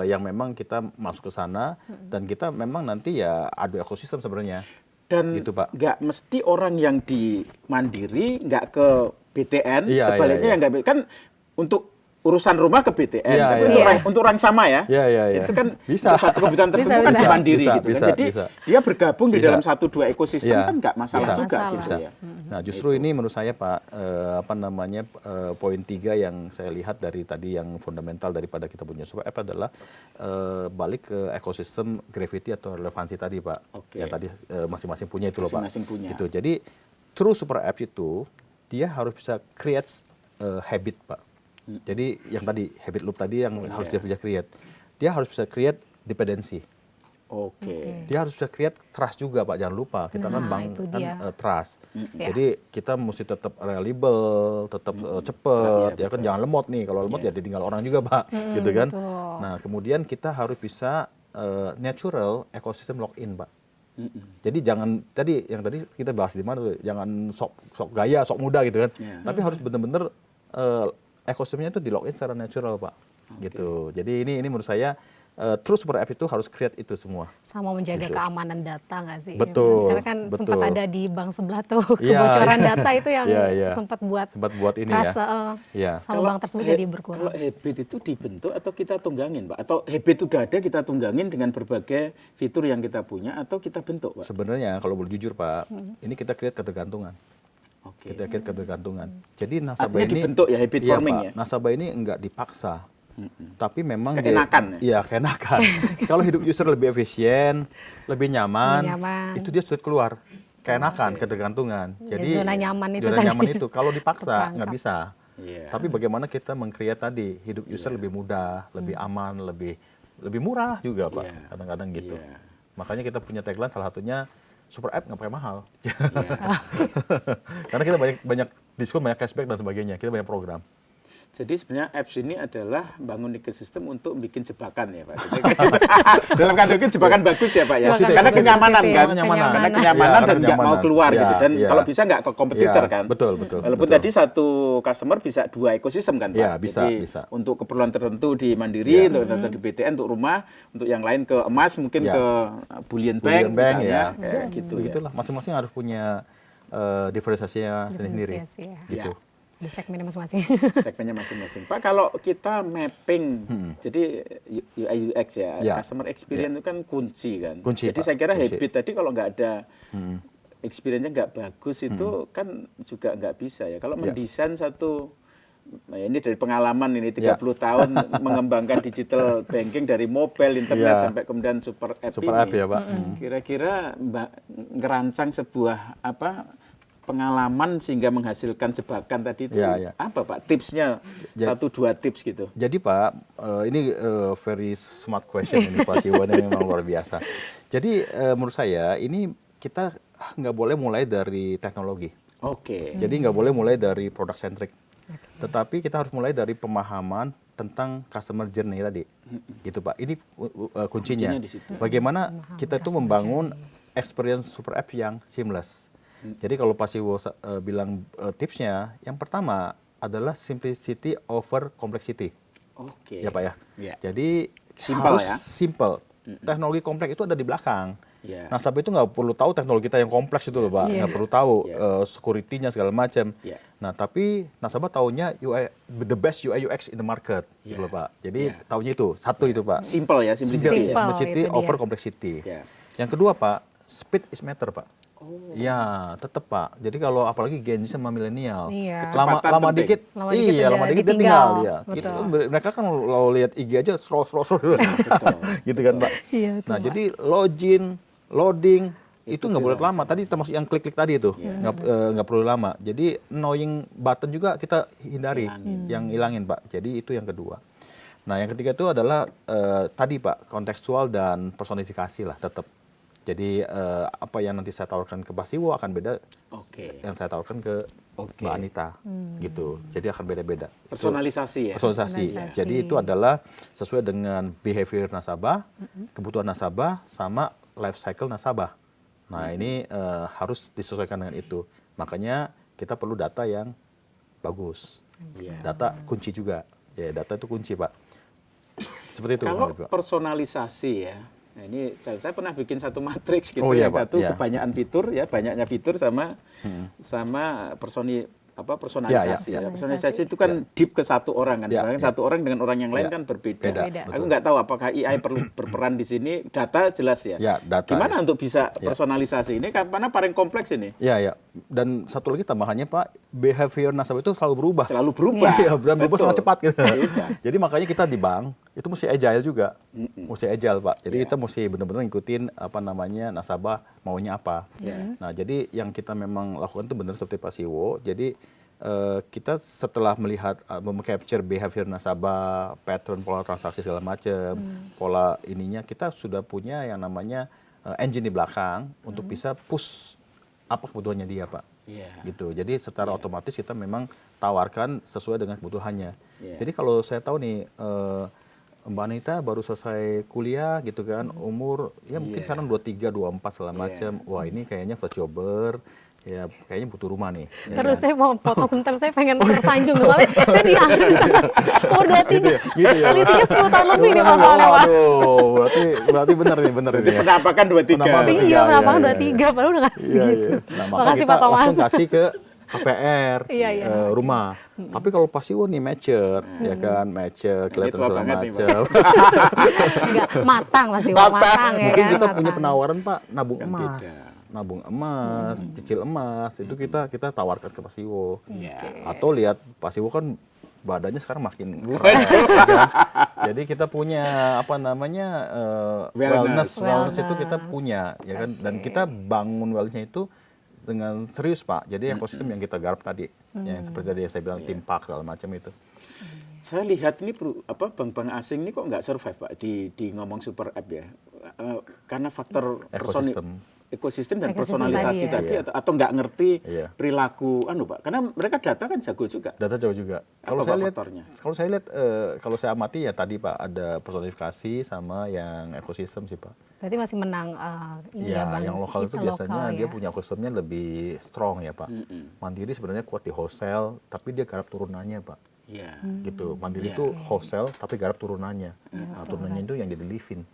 [SPEAKER 2] yang memang kita masuk ke sana dan kita memang nanti ya adu ekosistem sebenarnya.
[SPEAKER 3] Dan
[SPEAKER 2] Gitu, Pak.
[SPEAKER 3] nggak mesti orang yang di Mandiri nggak ke BTN,
[SPEAKER 2] Iya,
[SPEAKER 3] sebaliknya
[SPEAKER 2] iya,
[SPEAKER 3] yang nggak kan untuk urusan rumah ke BTN,
[SPEAKER 2] Iya,
[SPEAKER 3] tapi
[SPEAKER 2] iya.
[SPEAKER 3] untuk,
[SPEAKER 1] Iya.
[SPEAKER 3] untuk orang sama ya,
[SPEAKER 2] Iya, iya, iya.
[SPEAKER 3] itu kan
[SPEAKER 2] Bisa.
[SPEAKER 3] untuk satu kebutuhan tertentu kan
[SPEAKER 1] Bisa.
[SPEAKER 3] di Mandiri
[SPEAKER 2] Bisa,
[SPEAKER 3] gitu
[SPEAKER 2] bisa,
[SPEAKER 3] kan. Jadi
[SPEAKER 2] bisa.
[SPEAKER 3] dia bergabung di
[SPEAKER 2] Bisa.
[SPEAKER 3] dalam 1-2 ekosistem
[SPEAKER 2] Iya.
[SPEAKER 3] kan nggak masalah
[SPEAKER 2] Bisa.
[SPEAKER 3] juga
[SPEAKER 1] Masalah.
[SPEAKER 3] gitu
[SPEAKER 2] Bisa.
[SPEAKER 3] ya.
[SPEAKER 2] Nah, justru ini menurut saya Pak, poin 3 yang saya lihat dari tadi yang fundamental daripada kita punya super app adalah balik ke ekosistem gravity atau relevansi tadi, Pak.
[SPEAKER 3] Oke.
[SPEAKER 2] Yang tadi masing-masing punya itu loh, Pak.
[SPEAKER 3] Masing-masing punya.
[SPEAKER 2] Gitu. Jadi true super app itu dia harus bisa create habit, Pak. Jadi yang tadi habit loop tadi yang harus dia bisa create. Dia harus bisa create dependency.
[SPEAKER 3] Oke.
[SPEAKER 2] Dia harus bisa create trust juga, Pak. Jangan lupa kita kan
[SPEAKER 1] Nah,
[SPEAKER 2] bank
[SPEAKER 1] itu
[SPEAKER 2] kan
[SPEAKER 1] dia.
[SPEAKER 2] trust.
[SPEAKER 1] Ya.
[SPEAKER 2] Jadi kita mesti tetap reliable, tetap cepet, ya kan jangan lemot nih. Kalau lemot ya ditinggal orang juga, Pak. Gitu kan.
[SPEAKER 1] betul.
[SPEAKER 2] Nah, kemudian kita harus bisa natural ecosystem login, Pak. Jadi jangan yang tadi kita bahas di mana tuh, jangan sok gaya, sok muda gitu kan.
[SPEAKER 3] Iya.
[SPEAKER 2] Tapi harus benar-benar ekosistemnya itu di login secara natural, Pak. Gitu. Jadi ini menurut saya true super app itu harus create itu semua.
[SPEAKER 1] Sama menjaga
[SPEAKER 2] Gitu.
[SPEAKER 1] keamanan data nggak sih?
[SPEAKER 2] Betul,
[SPEAKER 1] Karena kan
[SPEAKER 2] betul.
[SPEAKER 1] sempat ada di bank sebelah tuh
[SPEAKER 2] Iya,
[SPEAKER 1] kebocoran
[SPEAKER 2] iya.
[SPEAKER 1] data itu yang
[SPEAKER 2] Iya, iya.
[SPEAKER 1] sempat buat
[SPEAKER 2] Buat ini ya.
[SPEAKER 1] trust
[SPEAKER 2] Iya.
[SPEAKER 1] sama bank tersebut jadi berkurang.
[SPEAKER 3] Kalau habit itu dibentuk atau kita tunggangin, Pak? Atau habit udah ada kita tunggangin dengan berbagai fitur yang kita punya atau kita bentuk, Pak?
[SPEAKER 2] Sebenarnya kalau boleh jujur, Pak, ini kita create ketergantungan.
[SPEAKER 3] Oke.
[SPEAKER 2] Kita create ketergantungan. Jadi nasabah
[SPEAKER 3] Artinya
[SPEAKER 2] ini
[SPEAKER 3] dibentuk ya, habit
[SPEAKER 2] iya,
[SPEAKER 3] forming
[SPEAKER 2] Pak,
[SPEAKER 3] ya?
[SPEAKER 2] nasabah ini enggak dipaksa. Tapi memang
[SPEAKER 3] Keenakan
[SPEAKER 2] Iya, keenakan. Kalau hidup user lebih efisien, lebih nyaman,
[SPEAKER 1] Lebih nyaman.
[SPEAKER 2] itu dia sulit keluar. Keenakan, ketergantungan.
[SPEAKER 1] Ya,
[SPEAKER 2] Jadi
[SPEAKER 1] zona nyaman itu
[SPEAKER 2] zona
[SPEAKER 1] tadi.
[SPEAKER 2] nyaman itu kalau dipaksa
[SPEAKER 1] Keperangkap.
[SPEAKER 2] nggak bisa.
[SPEAKER 3] Iya.
[SPEAKER 2] Tapi bagaimana kita meng-create tadi hidup user lebih mudah, lebih aman, lebih murah juga, Pak.
[SPEAKER 3] Iya.
[SPEAKER 2] Kadang-kadang gitu.
[SPEAKER 3] Iya.
[SPEAKER 2] Makanya kita punya tagline salah satunya super app nggak pakai mahal.
[SPEAKER 3] Iya.
[SPEAKER 2] Karena kita banyak diskon, banyak cashback dan sebagainya. Kita banyak program.
[SPEAKER 3] Jadi sebenarnya apps ini adalah bangun ekosistem untuk bikin jebakan ya, Pak. Jadi, dalam kata itu jebakan bagus ya, Pak ya.
[SPEAKER 1] Positif,
[SPEAKER 3] Karena
[SPEAKER 1] positif,
[SPEAKER 3] kenyamanan
[SPEAKER 1] positif.
[SPEAKER 3] kan,
[SPEAKER 2] Kenyamanan.
[SPEAKER 3] karena
[SPEAKER 2] Iya,
[SPEAKER 3] kenyamanan
[SPEAKER 2] karena
[SPEAKER 3] dan nggak mau
[SPEAKER 2] kenyamanan.
[SPEAKER 3] keluar
[SPEAKER 2] Iya,
[SPEAKER 3] gitu. Dan
[SPEAKER 2] iya.
[SPEAKER 3] kalau bisa nggak ke kompetitor
[SPEAKER 2] Iya,
[SPEAKER 3] kan.
[SPEAKER 2] betul.
[SPEAKER 3] Walaupun
[SPEAKER 2] betul.
[SPEAKER 3] tadi satu customer bisa 2 ekosistem kan, Pak.
[SPEAKER 2] Iya, bisa,
[SPEAKER 3] Jadi
[SPEAKER 2] bisa.
[SPEAKER 3] untuk keperluan tertentu di Mandiri,
[SPEAKER 2] Iya.
[SPEAKER 3] untuk tertentu di BTN untuk rumah, untuk yang lain ke emas, mungkin
[SPEAKER 2] Iya.
[SPEAKER 3] ke Bullion
[SPEAKER 2] Bullion
[SPEAKER 3] Bank
[SPEAKER 2] Bank,
[SPEAKER 3] misalnya,
[SPEAKER 2] ya.
[SPEAKER 3] kayak gitu ya.
[SPEAKER 2] Begitulah, masing-masing harus punya diferensiasinya sendiri.
[SPEAKER 1] Diferensiasi, ya.
[SPEAKER 2] Gitu.
[SPEAKER 3] Ya.
[SPEAKER 1] di segmennya masing-masing.
[SPEAKER 3] Segmennya masing-masing. Pak, kalau kita mapping, jadi UI UX ya, customer experience itu kan kunci kan. Jadi
[SPEAKER 2] Pak,
[SPEAKER 3] saya kira
[SPEAKER 2] kunci.
[SPEAKER 3] habit tadi kalau nggak ada experience-nya nggak bagus itu kan juga nggak bisa ya. Kalau mendesain satu, nah ini dari pengalaman ini 30 tahun mengembangkan digital banking dari mobile, internet sampai kemudian super app ini.
[SPEAKER 2] Ya, Pak.
[SPEAKER 3] Kira-kira Mbak ngerancang sebuah pengalaman sehingga menghasilkan jebakan tadi itu apa Pak tipsnya? 1-2 tips gitu.
[SPEAKER 2] Jadi Pak, ini very smart question ini Pak Siwan, yang memang luar biasa. Jadi menurut saya ini kita nggak boleh mulai dari teknologi.
[SPEAKER 3] Oke.
[SPEAKER 2] Jadi nggak boleh mulai dari product centric. Tetapi kita harus mulai dari pemahaman tentang customer journey tadi. Gitu Pak. Ini kuncinya.
[SPEAKER 3] Di situ.
[SPEAKER 2] Bagaimana kita itu membangun experience super app yang seamless. Jadi kalau Pak Siwo bilang tipsnya, yang pertama adalah simplicity over complexity.
[SPEAKER 3] Oke.
[SPEAKER 2] Ya Pak ya. Jadi
[SPEAKER 3] Simple
[SPEAKER 2] harus
[SPEAKER 3] ya.
[SPEAKER 2] simple. Teknologi kompleks itu ada di belakang.
[SPEAKER 3] Ya.
[SPEAKER 2] Nasabah itu nggak perlu tahu teknologi kita yang kompleks itu loh Pak. Nggak perlu tahu security-nya segala macam. Nah tapi nasabah taunya UI, the best UI UX in the market gitu loh Pak. Jadi taunya itu, satu itu Pak.
[SPEAKER 3] Simple ya, simplicity.
[SPEAKER 2] Simplicity over complexity. Yang kedua Pak, speed is matter Pak. Ya, tetap Pak. Jadi kalau apalagi Gen Z sama milenial, lama dikit, lama dikit dia tinggal. Ya. Gitu. Mereka kan kalau lihat IG aja scroll gitu kan Pak. Nah, jadi login, loading itu nggak boleh lama. Tadi termasuk yang klik-klik tadi itu nggak perlu lama. Jadi annoying button juga kita hindari, yang hilangin Pak. Jadi itu yang kedua. Nah, yang ketiga itu adalah tadi Pak, kontekstual dan personifikasi lah tetap. Jadi apa yang nanti saya tawarkan ke Pak Siwo akan beda yang saya tawarkan ke Mbak Anita gitu. Jadi akan beda-beda.
[SPEAKER 3] Personalisasi ya.
[SPEAKER 2] Personalisasi. Jadi itu adalah sesuai dengan behavior nasabah, kebutuhan nasabah, sama life cycle nasabah. Nah ini harus disesuaikan dengan itu. Makanya kita perlu data yang bagus. Data kunci juga. Ya data itu kunci Pak. Seperti itu.
[SPEAKER 3] Kalau personalisasi ya. Nah ini saya pernah bikin satu matriks gitu, yang Pak, satu kebanyakan fitur ya, banyaknya fitur sama personalisasi. Personalisasi itu kan deep ke satu orang kan, satu orang dengan orang yang lain kan berbeda. Aku nggak tahu apakah AI perlu berperan di sini. Data jelas ya.
[SPEAKER 2] Data,
[SPEAKER 3] gimana untuk bisa personalisasi ini? Karena paling kompleks ini.
[SPEAKER 2] Ya. Dan satu lagi tambahannya Pak, behavior nasabah itu selalu berubah.
[SPEAKER 3] Selalu berubah.
[SPEAKER 2] Dan berubah sangat cepat gitu. Jadi makanya kita di bank itu mesti agile juga, mesti agile Pak. Jadi kita mesti benar-benar ngikutin apa namanya nasabah maunya apa. Nah jadi yang kita memang lakukan itu benar seperti Pak Siwo. Jadi kita setelah melihat meng-capture behavior nasabah, pattern pola transaksi segala macam, pola ininya kita sudah punya yang namanya engine di belakang untuk bisa push apa kebutuhannya dia Pak. Gitu. Jadi secara otomatis kita memang tawarkan sesuai dengan kebutuhannya. Jadi kalau saya tahu nih Mbak Anita baru selesai kuliah gitu kan, umur ya mungkin sekarang 23, 24 segala macam. Wah, ini kayaknya first jobber, ya kayaknya butuh rumah nih.
[SPEAKER 1] Terus saya mau potong sebentar, saya pengen tersanjung soalnya saya di akhir umur 23. Selisihnya 10 tahun lebih nih masalahnya Pak.
[SPEAKER 2] Waduh, berarti benar nih.
[SPEAKER 3] Penampakan 23.
[SPEAKER 1] Iya, penampakan 23, padahal udah ngasih segitu.
[SPEAKER 2] Nah, makanya kita langsung kasih ke KPR, rumah. Tapi kalau Pak Siwo nih mature, ya kan, mature, kelihatan segala macam.
[SPEAKER 1] Enggak, matang Mas Siwo, matang ya
[SPEAKER 2] Mungkin
[SPEAKER 1] kan.
[SPEAKER 2] kita punya penawaran Pak, nabung emas, cicil emas, itu kita tawarkan ke Pak Siwo. Atau lihat Pak Siwo kan badannya sekarang makin keren, kan? Jadi kita punya apa namanya wellness itu kita punya, ya kan, dan kita bangun wellness itu dengan serius Pak. Jadi ekosistem yang kita garap tadi, yang seperti tadi yang saya bilang tim park segala macam itu.
[SPEAKER 3] Saya lihat ini bank-bank asing ini kok nggak survive Pak di ngomong super app ya, karena faktor ekosistem dan personalisasi tadi atau nggak ngerti perilaku Pak, karena mereka data kan jago juga.
[SPEAKER 2] Data jago juga. Kalau saya lihat kalau saya amati ya tadi Pak ada personifikasi sama yang ekosistem sih Pak.
[SPEAKER 1] Berarti masih menang
[SPEAKER 2] yang lokal itu biasanya dia punya ekosistemnya lebih strong ya Pak. Mandiri sebenarnya kuat di wholesale tapi dia garap turunannya Pak. Gitu. Mandiri itu wholesale tapi garap turunannya. Nah, turunannya itu yang jadi live-in.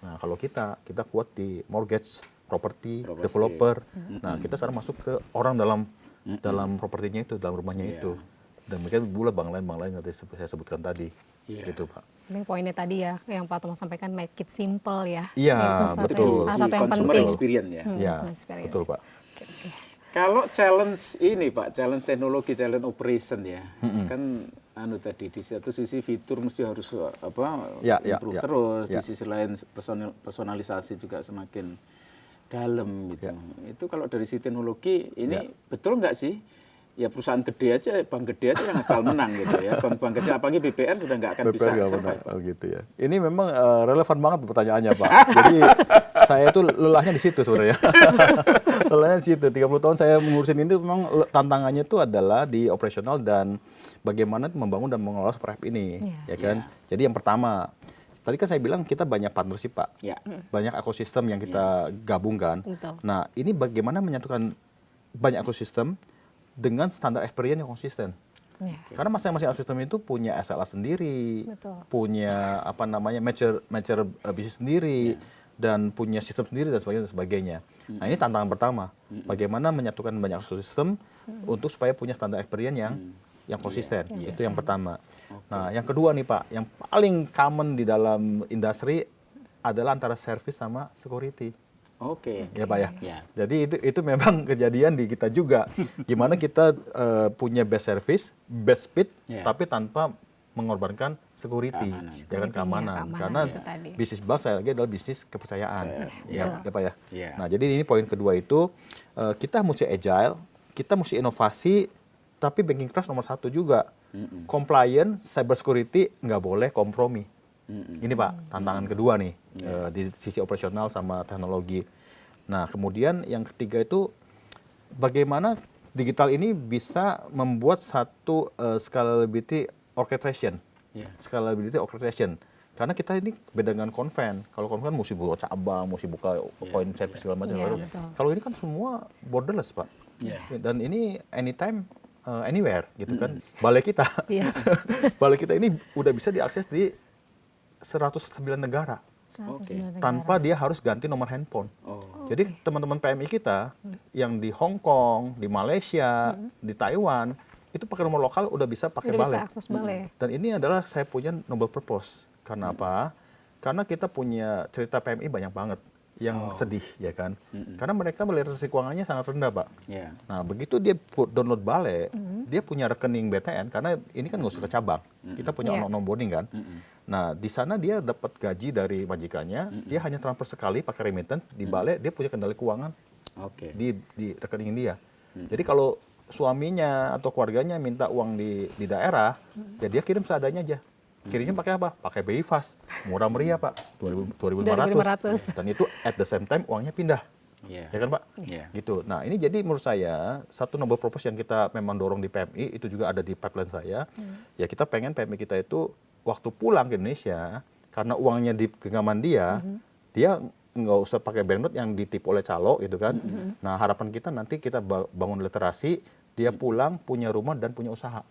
[SPEAKER 2] Nah, kalau kita kuat di mortgage, properti, developer. Nah, kita sekarang masuk ke orang dalam propertinya itu, dalam rumahnya itu. Dan mungkin pula bank lain yang tadi saya sebutkan tadi.
[SPEAKER 3] Iya.
[SPEAKER 2] Gitu, Pak.
[SPEAKER 1] Ini poinnya tadi ya, yang Pak Thomas sampaikan, make it simple ya.
[SPEAKER 2] Iya,
[SPEAKER 1] Itu
[SPEAKER 2] betul.
[SPEAKER 1] salah satu yang
[SPEAKER 3] Consumer
[SPEAKER 1] penting.
[SPEAKER 3] experience ya.
[SPEAKER 2] Iya,
[SPEAKER 1] Customer experience.
[SPEAKER 2] betul, Pak.
[SPEAKER 1] Oke, oke.
[SPEAKER 3] Kalau challenge ini Pak, challenge teknologi, challenge operation ya, kan tadi di satu sisi fitur mesti harus improve
[SPEAKER 2] Ya.
[SPEAKER 3] terus,
[SPEAKER 2] Ya.
[SPEAKER 3] di sisi lain personalisasi juga semakin dalam gitu.
[SPEAKER 2] Ya.
[SPEAKER 3] Itu kalau dari sisi teknologi ini betul nggak sih? Ya perusahaan gede aja, bank gede aja yang bakal menang gitu ya. Bank-bank kecil apalagi BPR sudah nggak akan bisa
[SPEAKER 2] BPR nggak
[SPEAKER 3] survive.
[SPEAKER 2] benar. Oh gitu ya. Ini memang relevan banget pertanyaannya, Pak. Jadi saya itu lelahnya di situ sebenarnya. Lelahnya di situ. 30 tahun saya mengurusin ini memang tantangannya itu adalah di operasional dan bagaimana membangun dan mengelola super app ini, ya kan? Jadi yang pertama, tadi kan saya bilang kita banyak partnership, Pak.
[SPEAKER 3] Ya.
[SPEAKER 2] Banyak ekosistem yang kita gabungkan.
[SPEAKER 1] Betul.
[SPEAKER 2] Nah, ini bagaimana menyatukan banyak ekosistem dengan standar experience yang konsisten.
[SPEAKER 1] Ya.
[SPEAKER 2] Karena masing-masing ekosistem itu punya SLA sendiri,
[SPEAKER 1] Betul.
[SPEAKER 2] punya mature bisnis sendiri, dan punya sistem sendiri dan sebagainya. Nah, ini tantangan pertama. Bagaimana menyatukan banyak ekosistem untuk supaya punya standar experience yang konsisten. Itu yang pertama. Nah, yang kedua nih Pak, yang paling common di dalam industri adalah antara service sama security.
[SPEAKER 3] Oke.
[SPEAKER 2] Ya Pak ya.
[SPEAKER 3] Ya.
[SPEAKER 2] Jadi itu memang kejadian di kita juga. Gimana kita punya best service, best speed, tapi tanpa mengorbankan security, ya kan, keamanan. Karena
[SPEAKER 1] itu tadi.
[SPEAKER 2] bisnis bank saya lagi adalah bisnis kepercayaan, ya Pak ya.
[SPEAKER 3] Ya.
[SPEAKER 2] Nah jadi ini poin kedua itu kita mesti agile, kita mesti inovasi, tapi banking trust nomor satu juga. Compliant, cyber security nggak boleh kompromi. Ini Pak, tantangan kedua nih di sisi operasional sama teknologi. Nah, kemudian yang ketiga itu bagaimana digital ini bisa membuat satu scalability orchestration. Scalability orchestration. Karena kita ini beda dengan konven. Kalau konven mesti buka cabang, mesti buka point service segala macam. Kalau ini kan semua borderless, Pak. Dan ini anytime anywhere gitu kan. Balai kita. Balai kita ini udah bisa diakses di 109 negara. Tanpa dia harus ganti nomor handphone. Jadi teman-teman PMI kita yang di Hong Kong, di Malaysia, di Taiwan, itu pakai nomor lokal udah bisa pakai balai. Dan ini adalah saya punya noble purpose. Karena apa? Karena kita punya cerita PMI banyak banget yang sedih, ya kan? Karena mereka literasi keuangannya sangat rendah, Pak. Nah, begitu dia download balai, dia punya rekening BTN, karena ini kan nggak usah ke cabang. Kita punya onboarding kan. Nah, di sana dia dapat gaji dari majikannya, dia hanya transfer sekali pakai remittance, di balai dia punya kendali keuangan di rekening dia. Jadi kalau suaminya atau keluarganya minta uang di daerah, ya dia kirim seadanya aja. Kirimnya pakai apa? Pakai BI Fast. Murah meriah, Pak. 2.500. Dan itu at the same time uangnya pindah. Ya kan, Pak? Gitu. Nah, ini jadi menurut saya satu noble purpose yang kita memang dorong di PMI, itu juga ada di pipeline saya. Ya kita pengen PMI kita itu waktu pulang ke Indonesia, karena uangnya di genggaman dia, dia nggak usah pakai banknote yang ditipu oleh calo gitu kan. Nah, harapan kita nanti kita bangun literasi, dia pulang punya rumah dan punya usaha.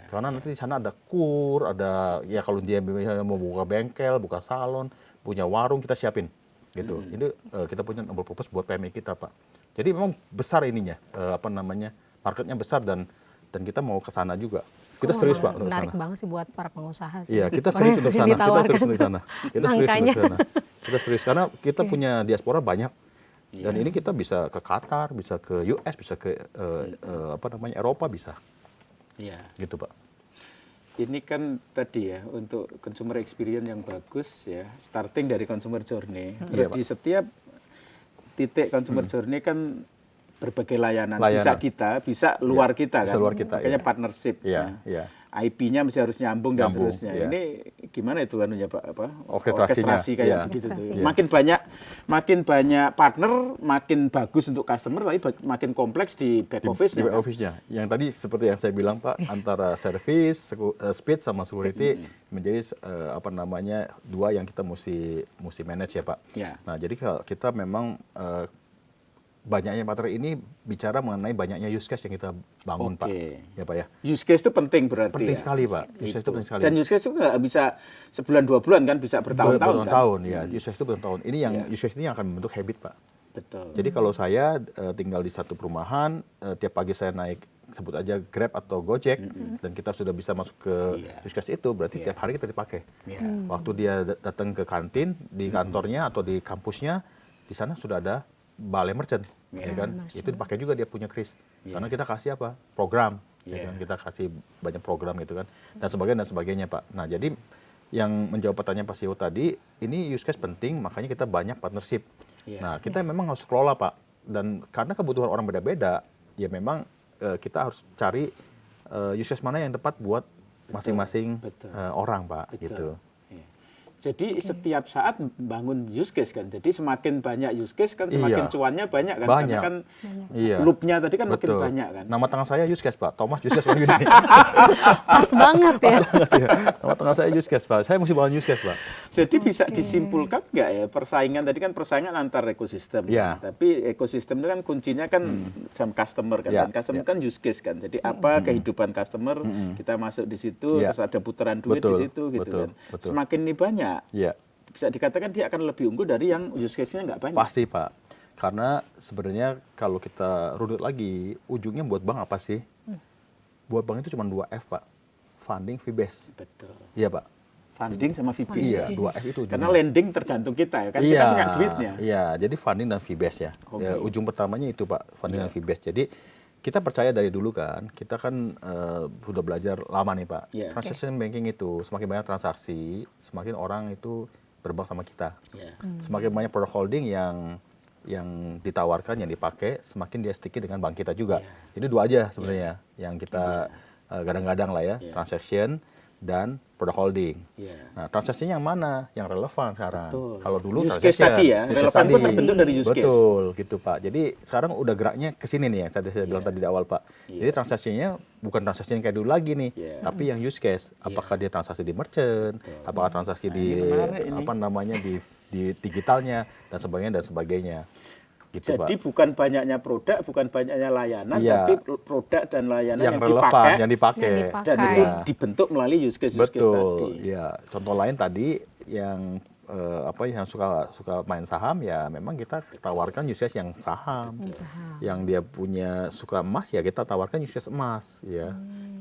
[SPEAKER 2] Karena nanti di sana ada kur, ada ya kalau dia misalnya mau buka bengkel, buka salon, punya warung, kita siapin gitu. Ini kita punya noble purpose buat PMI kita, Pak. Jadi memang besar ininya, marketnya besar dan kita mau ke sana juga. Kita serius, Pak, untuk
[SPEAKER 1] menarik
[SPEAKER 2] sana.
[SPEAKER 1] banget sih buat para pengusaha sih.
[SPEAKER 2] Iya, kita serius untuk sana. Kita serius karena kita punya diaspora banyak. Dan ini kita bisa ke Qatar, bisa ke US, bisa ke Eropa bisa. Gitu, Pak.
[SPEAKER 3] Ini kan tadi ya untuk consumer experience yang bagus ya, starting dari consumer journey. Terus di setiap titik consumer journey kan berbagai layanan. Bisa kita, bisa luar kita kan.
[SPEAKER 2] Bisa luar kita,
[SPEAKER 3] makanya partnership. IP-nya mesti harus nyambung dan seterusnya. Ini gimana itu anunya Pak? Orkestrasi kayak gitu tuh. Makin banyak partner, makin bagus untuk customer, tapi makin kompleks di back office-nya.
[SPEAKER 2] Di back office-nya. Yang tadi seperti yang saya bilang, Pak, antara service, speed sama security menjadi dua yang kita mesti manage ya, Pak. Nah, jadi kalau kita memang banyaknya materi ini bicara mengenai banyaknya use case yang kita bangun, Pak. Ya, Pak ya.
[SPEAKER 3] Use case itu penting berarti.
[SPEAKER 2] Penting sekali, Pak. Use case itu penting sekali.
[SPEAKER 3] Dan use case itu nggak bisa sebulan 2 bulan kan, bisa bertahun-tahun.
[SPEAKER 2] Bertahun-tahun, ya. Use case itu bertahun-tahun. Ini yang use case ini yang akan membentuk habit, Pak.
[SPEAKER 3] Betul.
[SPEAKER 2] Jadi kalau saya tinggal di satu perumahan, tiap pagi saya naik sebut aja Grab atau Gojek, dan kita sudah bisa masuk ke use case itu, berarti tiap hari kita dipakai. Waktu dia datang ke kantin di kantornya atau di kampusnya, di sana sudah ada balai merchant, ya kan? Itu dipakai juga dia punya kris. Karena kita kasih apa? Program, ya kan? Kita kasih banyak program gitu kan, dan sebagainya Pak. Nah, jadi yang menjawab pertanyaan Pak Sio tadi, ini use case penting, makanya kita banyak partnership. Nah, kita memang harus kelola Pak, dan karena kebutuhan orang beda-beda, ya memang kita harus cari use case mana yang tepat buat masing-masing orang Pak, gitu.
[SPEAKER 3] Jadi setiap saat bangun use case kan. Jadi semakin banyak use case kan semakin cuannya banyak kan.
[SPEAKER 2] Banyak.
[SPEAKER 3] Karena kan loop-nya tadi kan makin banyak kan.
[SPEAKER 2] Nama tengah saya use case Pak. Thomas use case begini.
[SPEAKER 1] Pas banget ya.
[SPEAKER 2] Nama tengah saya use case Pak. Saya mesti bangun use case Pak.
[SPEAKER 3] Jadi bisa disimpulkan nggak ya persaingan tadi kan persaingan antar ekosistem.
[SPEAKER 2] Ya.
[SPEAKER 3] Tapi ekosistem itu kan kuncinya kan sama customer kan. Dan customer kan use case kan. Jadi apa kehidupan customer kita masuk di situ terus ada putaran duit di situ gitu kan. Semakin ini banyak. Bisa dikatakan dia akan lebih unggul dari yang use case-nya nggak banyak.
[SPEAKER 2] Pasti Pak. Karena sebenarnya kalau kita runut lagi, ujungnya buat bank apa sih? Buat bank itu cuma 2F Pak. Funding, fee base.
[SPEAKER 3] Betul.
[SPEAKER 2] Iya Pak.
[SPEAKER 3] Funding sama fee base.
[SPEAKER 2] Iya, 2F itu ujungnya.
[SPEAKER 3] Karena lending tergantung kita ya kan. Kita punya duitnya.
[SPEAKER 2] Iya, jadi funding dan fee base ya. Ya, ujung pertamanya itu Pak, funding dan fee base. Jadi kita percaya dari dulu kan, kita kan sudah belajar lama nih Pak. Transaction banking itu semakin banyak transaksi, semakin orang itu berbank sama kita. Semakin banyak product holding yang ditawarkan, yang dipakai, semakin dia sticky dengan bank kita juga. Jadi dua aja sebenarnya yang kita gadang-gadang lah ya, transaction dan product holding. Nah, transaksinya yang mana? Yang relevan sekarang. Kalau dulu
[SPEAKER 3] use case tadi ya, relevan itu terbentuk dari use case.
[SPEAKER 2] Betul, gitu Pak. Jadi sekarang udah geraknya ke sini nih yang tadi saya bilang tadi di awal Pak. Jadi transaksinya bukan transaksi yang kayak dulu lagi nih, tapi yang use case. Apakah dia transaksi di merchant, apakah transaksi di apa namanya di digitalnya dan sebagainya. Gitu,
[SPEAKER 3] jadi
[SPEAKER 2] Pak.
[SPEAKER 3] bukan banyaknya produk, bukan banyaknya layanan, tapi produk dan layanan yang
[SPEAKER 2] relevan, yang dipakai.
[SPEAKER 3] Dan itu dibentuk melalui use case tadi.
[SPEAKER 2] Betul. Ya, contoh lain tadi yang yang suka main saham ya memang kita tawarkan use case yang saham. Yang dia punya suka emas ya kita tawarkan use case emas ya.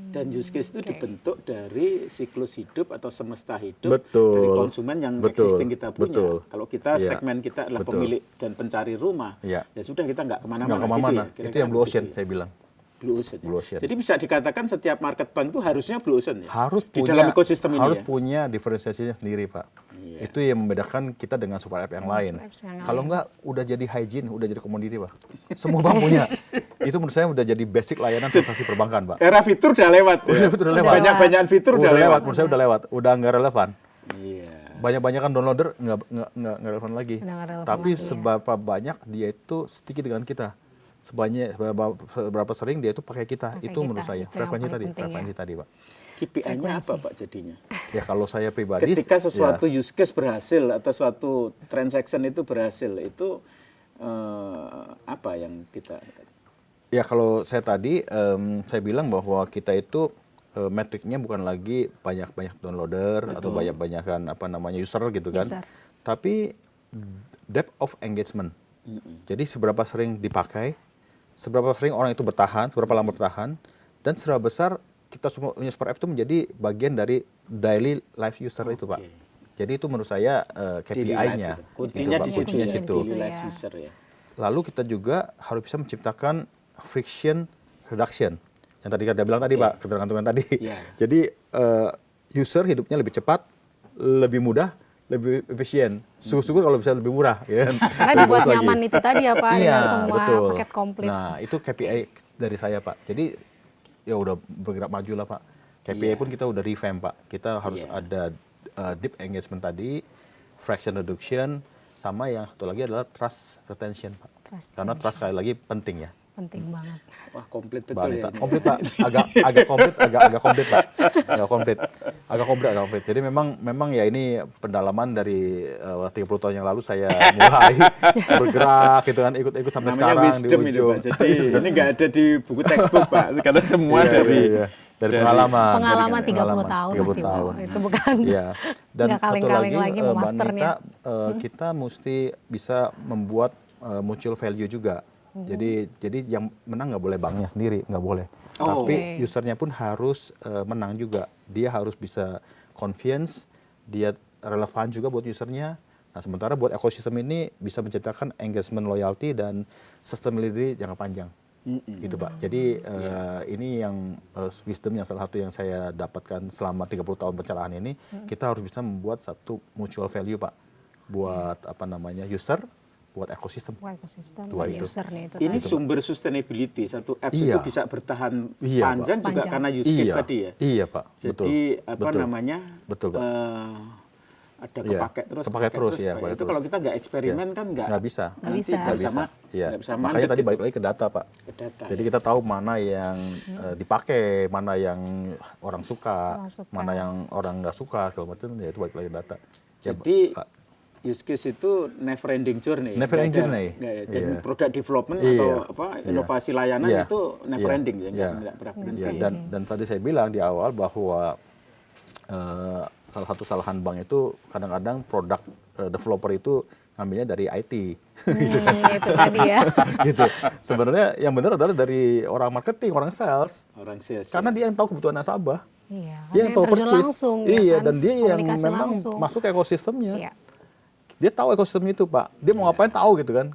[SPEAKER 3] Dan use case itu dibentuk dari siklus hidup atau semesta hidup dari konsumen yang existing kita punya. Kalau kita segmen kita adalah pemilik dan pencari rumah, ya sudah kita nggak kemana-mana.
[SPEAKER 2] Gitu ya. Itu yang blue ocean saya bilang.
[SPEAKER 3] Blue ocean. Jadi bisa dikatakan setiap market bank itu harusnya blue ocean ya?
[SPEAKER 2] Harus
[SPEAKER 3] di
[SPEAKER 2] punya,
[SPEAKER 3] dalam ekosistem ini
[SPEAKER 2] harus punya diferensiasinya sendiri Pak. Itu yang membedakan kita dengan super app yang lain. Kalau enggak udah jadi hygiene, udah jadi komoditi Pak. Semua bank punya. Itu menurut saya udah jadi basic layanan transaksi perbankan Pak.
[SPEAKER 3] Era fitur udah lewat.
[SPEAKER 2] Udah lewat.
[SPEAKER 3] Banyak fitur udah lewat.
[SPEAKER 2] Menurut saya udah lewat. Udah nggak relevan. Banyak-banyakan downloader nggak relevan lagi. Tapi seberapa banyak dia itu sticky dengan kita. Seberapa sering dia itu pakai kita. Itu menurut saya frekuensi tadi Pak.
[SPEAKER 3] KPI-nya apa Pak jadinya?
[SPEAKER 2] Ya kalau saya pribadi,
[SPEAKER 3] ketika sesuatu use case berhasil atau suatu transaction itu berhasil, itu apa yang kita?
[SPEAKER 2] Ya kalau saya tadi saya bilang bahwa kita itu metriknya bukan lagi banyak downloader atau banyak-banyakan user gitu kan, tapi depth of engagement. Jadi seberapa sering dipakai, seberapa sering orang itu bertahan, seberapa lama bertahan, dan seberapa besar kita semua punya super app itu menjadi bagian dari daily life user itu Pak. Jadi itu menurut saya KPI-nya.
[SPEAKER 3] Kuncinya di situ.
[SPEAKER 2] Lalu kita juga harus bisa menciptakan friction reduction. Yang tadi kita bilang tadi Pak, ketergantungan tadi. Jadi user hidupnya lebih cepat, lebih mudah, lebih efisien. Syukur-syukur kalau bisa lebih murah. Ya.
[SPEAKER 1] Karena dibuat nyaman itu tadi ya Pak, dengan semua paket komplit.
[SPEAKER 2] Nah itu KPI dari saya Pak. Jadi ya udah bergerak maju lah Pak. KPI pun kita udah revamp Pak. Kita harus ada deep engagement tadi, friction reduction, sama yang satu lagi adalah trust retention Pak. Karena trust sekali lagi penting ya.
[SPEAKER 1] Penting banget.
[SPEAKER 3] Wah komplit betul ya.
[SPEAKER 2] Komplit Pak. Agak komplit Pak. Agak komplit. Jadi memang ya ini pendalaman dari 30 tahun yang lalu saya mulai bergerak gitu kan, ikut sampai
[SPEAKER 3] namanya
[SPEAKER 2] sekarang
[SPEAKER 3] wisdom
[SPEAKER 2] di
[SPEAKER 3] itu
[SPEAKER 2] ujung.
[SPEAKER 3] Pak. Jadi ini nggak ada di buku textbook Pak. Karena semua dari
[SPEAKER 2] pengalaman.
[SPEAKER 1] Pengalaman 30 tahun masih
[SPEAKER 2] tahun.
[SPEAKER 1] Itu bukan.
[SPEAKER 2] Iya. Dan
[SPEAKER 1] nggak
[SPEAKER 2] satu
[SPEAKER 1] kaleng-kaleng
[SPEAKER 2] lagi
[SPEAKER 1] lagi
[SPEAKER 2] Mbak Nita,
[SPEAKER 1] masternya.
[SPEAKER 2] kita mesti bisa membuat mutual value juga. Jadi yang menang nggak boleh banknya sendiri, nggak boleh.
[SPEAKER 3] Oh.
[SPEAKER 2] Tapi usernya pun harus menang juga. Dia harus bisa convenience, dia relevan juga buat usernya. Nah, sementara buat ekosistem ini bisa menciptakan engagement, loyalty, dan sustainability jangka panjang. Gitu Pak. Jadi ini yang wisdom yang salah satu yang saya dapatkan selama 30 tahun pencerahan ini, kita harus bisa membuat satu mutual value Pak. Buat user, buat ekosistem.
[SPEAKER 1] Buat ekosistem
[SPEAKER 2] Dua
[SPEAKER 1] dan
[SPEAKER 2] itu.
[SPEAKER 1] user nih itu
[SPEAKER 3] Ini
[SPEAKER 1] tadi.
[SPEAKER 3] sumber sustainability, satu apps
[SPEAKER 2] Iya.
[SPEAKER 3] itu bisa bertahan
[SPEAKER 2] Iya,
[SPEAKER 3] panjang juga
[SPEAKER 1] Panjang.
[SPEAKER 3] karena use case tadi ya.
[SPEAKER 2] Iya Pak.
[SPEAKER 3] Jadi
[SPEAKER 2] Betul. Betul, Pak.
[SPEAKER 3] Ada
[SPEAKER 2] Iya,
[SPEAKER 3] kepakai terus.
[SPEAKER 2] iya,
[SPEAKER 3] Pak.
[SPEAKER 2] pakai
[SPEAKER 3] Itu
[SPEAKER 2] terus.
[SPEAKER 3] kalau kita nggak eksperimen kan
[SPEAKER 2] Nggak bisa.
[SPEAKER 1] Nggak
[SPEAKER 3] nanti
[SPEAKER 1] bisa.
[SPEAKER 3] nggak bisa,
[SPEAKER 2] Iya.
[SPEAKER 3] nggak bisa
[SPEAKER 2] Makanya
[SPEAKER 3] mandek
[SPEAKER 2] tadi
[SPEAKER 3] gitu.
[SPEAKER 2] balik lagi ke data Pak.
[SPEAKER 3] Ke data,
[SPEAKER 2] Jadi
[SPEAKER 3] ya.
[SPEAKER 2] kita tahu mana yang dipakai, mana yang orang suka,
[SPEAKER 1] Orang suka.
[SPEAKER 2] mana yang orang nggak suka, segala macam. Ya itu balik lagi ke data. Ya,
[SPEAKER 3] Jadi
[SPEAKER 2] Pak.
[SPEAKER 3] use case itu never ending journey.
[SPEAKER 2] Never ending journey.
[SPEAKER 3] Dan
[SPEAKER 2] Iya.
[SPEAKER 3] product development
[SPEAKER 2] Iya.
[SPEAKER 3] atau inovasi layanan
[SPEAKER 2] Iya.
[SPEAKER 3] itu never
[SPEAKER 2] Iya.
[SPEAKER 3] ending ya,
[SPEAKER 2] Iya.
[SPEAKER 3] nggak pernah berhenti.
[SPEAKER 2] Ya, dan tadi saya bilang di awal bahwa salah satu kesalahan bank itu kadang-kadang produk developer itu ngambilnya dari IT.
[SPEAKER 1] Itu tadi ya.
[SPEAKER 2] Gitu. Sebenarnya yang benar adalah dari orang marketing, orang sales.
[SPEAKER 3] Orang sales.
[SPEAKER 2] Karena dia yang tahu kebutuhan nasabah.
[SPEAKER 1] Iya.
[SPEAKER 2] Dia yang tahu
[SPEAKER 1] terjun
[SPEAKER 2] persis.
[SPEAKER 1] langsung, ya
[SPEAKER 2] Iya,
[SPEAKER 1] kan?
[SPEAKER 2] dan dia yang
[SPEAKER 1] Komunikasi
[SPEAKER 2] memang
[SPEAKER 1] langsung.
[SPEAKER 2] masuk ke ekosistemnya.
[SPEAKER 1] Iya.
[SPEAKER 2] Dia tahu ekosistem itu, Pak. Dia mau ngapain tahu gitu kan.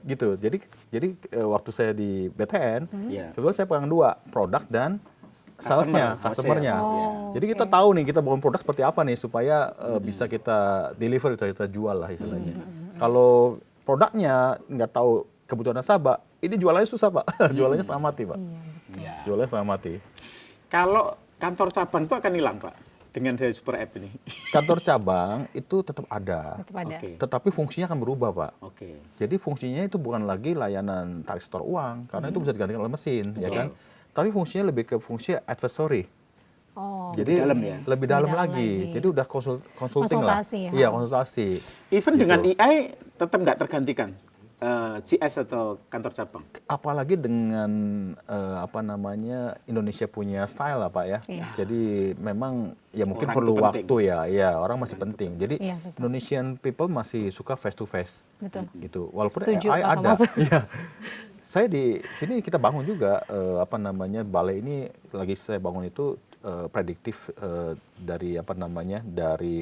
[SPEAKER 2] Gitu. Jadi waktu saya di BTN,
[SPEAKER 3] Iya.
[SPEAKER 2] sebenarnya saya pegang dua, produk dan salesnya, customernya.
[SPEAKER 3] Sales, iya.
[SPEAKER 2] Jadi kita tahu nih kita bangun produk seperti apa nih supaya bisa kita deliver, bisa kita jual lah istilahnya. Kalau produknya nggak tahu kebutuhan nasabah, ini jualannya susah Pak. Jualannya setengah mati Pak.
[SPEAKER 3] Iya.
[SPEAKER 2] Jualannya setengah mati.
[SPEAKER 3] Kalau kantor cabang itu akan hilang Pak dengan dari super app ini.
[SPEAKER 2] Kantor cabang itu tetap ada,
[SPEAKER 1] Tetap ada.
[SPEAKER 3] Oke.
[SPEAKER 2] tetapi fungsinya akan berubah Pak.
[SPEAKER 3] Oke.
[SPEAKER 2] Jadi fungsinya itu bukan lagi layanan tarik setor uang, karena itu bisa digantikan oleh mesin, ya kan? Tapi fungsinya lebih ke fungsi advisory.
[SPEAKER 1] Oh.
[SPEAKER 2] Jadi
[SPEAKER 3] dalam ya?
[SPEAKER 2] lebih dalam
[SPEAKER 1] Lebih dalam
[SPEAKER 2] lagi.
[SPEAKER 1] lagi.
[SPEAKER 2] Jadi udah consulting lah.
[SPEAKER 1] Konsultasi ya.
[SPEAKER 2] Iya, konsultasi.
[SPEAKER 3] Even
[SPEAKER 2] Gitu.
[SPEAKER 3] dengan AI tetap nggak tergantikan GS atau kantor cabang.
[SPEAKER 2] Apalagi dengan Indonesia punya style lah Pak ya.
[SPEAKER 1] Iya.
[SPEAKER 2] Jadi memang ya mungkin
[SPEAKER 3] Orang
[SPEAKER 2] perlu
[SPEAKER 3] itu penting.
[SPEAKER 2] waktu ya. Ya, orang masih penting. Jadi
[SPEAKER 1] Iya, betul.
[SPEAKER 2] Indonesian people masih suka face to face.
[SPEAKER 1] Betul.
[SPEAKER 2] Gitu. Walaupun
[SPEAKER 1] Setuju,
[SPEAKER 2] AI
[SPEAKER 1] Pak
[SPEAKER 2] ada.
[SPEAKER 1] Thomas.
[SPEAKER 2] Iya. Saya di sini kita bangun juga balai ini lagi saya bangun itu prediktif dari dari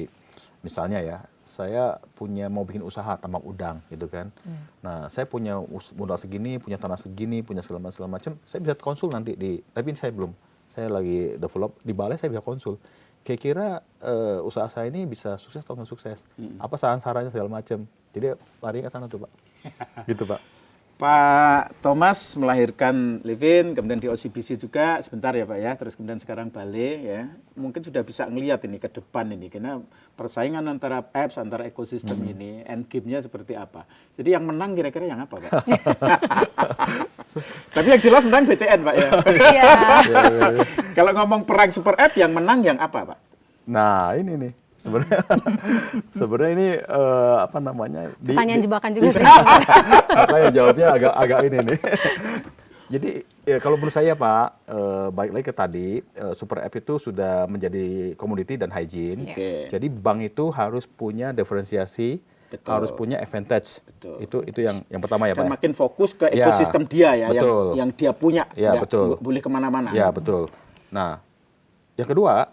[SPEAKER 2] misalnya ya, saya mau bikin usaha tambak udang gitu kan. Nah, saya punya modal segini, punya tanah segini, punya segala macam, saya bisa konsul nanti tapi ini saya belum. Saya lagi develop di balai, saya bisa konsul. Kira-kira usaha saya ini bisa sukses atau nggak sukses? Apa saran-sarannya segala macam. Jadi lari ke sana tuh, Pak. Gitu, Pak.
[SPEAKER 3] Pak Thomas melahirkan Livin, kemudian di OCBC juga sebentar ya Pak ya, terus kemudian sekarang Balai ya. Mungkin sudah bisa ngelihat ini ke depan ini, karena persaingan antara apps, antara ekosistem ini, end game-nya seperti apa. Jadi yang menang kira-kira yang apa Pak? Tapi yang jelas menang BTN Pak ya.
[SPEAKER 1] Iya.
[SPEAKER 3] Kalau ngomong perang super app, yang menang yang apa Pak?
[SPEAKER 2] Nah, ini nih. Sebenarnya ini
[SPEAKER 1] Pertanyaan jebakan juga sih.
[SPEAKER 2] makanya jawabnya agak ini nih. Jadi ya, kalau menurut saya Pak, balik lagi ke tadi, super app itu sudah menjadi komoditi dan hygiene.
[SPEAKER 3] Oke.
[SPEAKER 2] Jadi bank itu harus punya diferensiasi,
[SPEAKER 3] Betul.
[SPEAKER 2] harus punya advantage.
[SPEAKER 3] Betul.
[SPEAKER 2] Itu yang pertama ya Pak.
[SPEAKER 3] Dan
[SPEAKER 2] ya?
[SPEAKER 3] makin fokus ke
[SPEAKER 2] Ya,
[SPEAKER 3] ekosistem dia ya,
[SPEAKER 2] betul.
[SPEAKER 3] yang dia punya,
[SPEAKER 2] Ya,
[SPEAKER 3] nggak
[SPEAKER 2] betul.
[SPEAKER 3] boleh kemana-mana.
[SPEAKER 2] Ya betul. Nah, yang kedua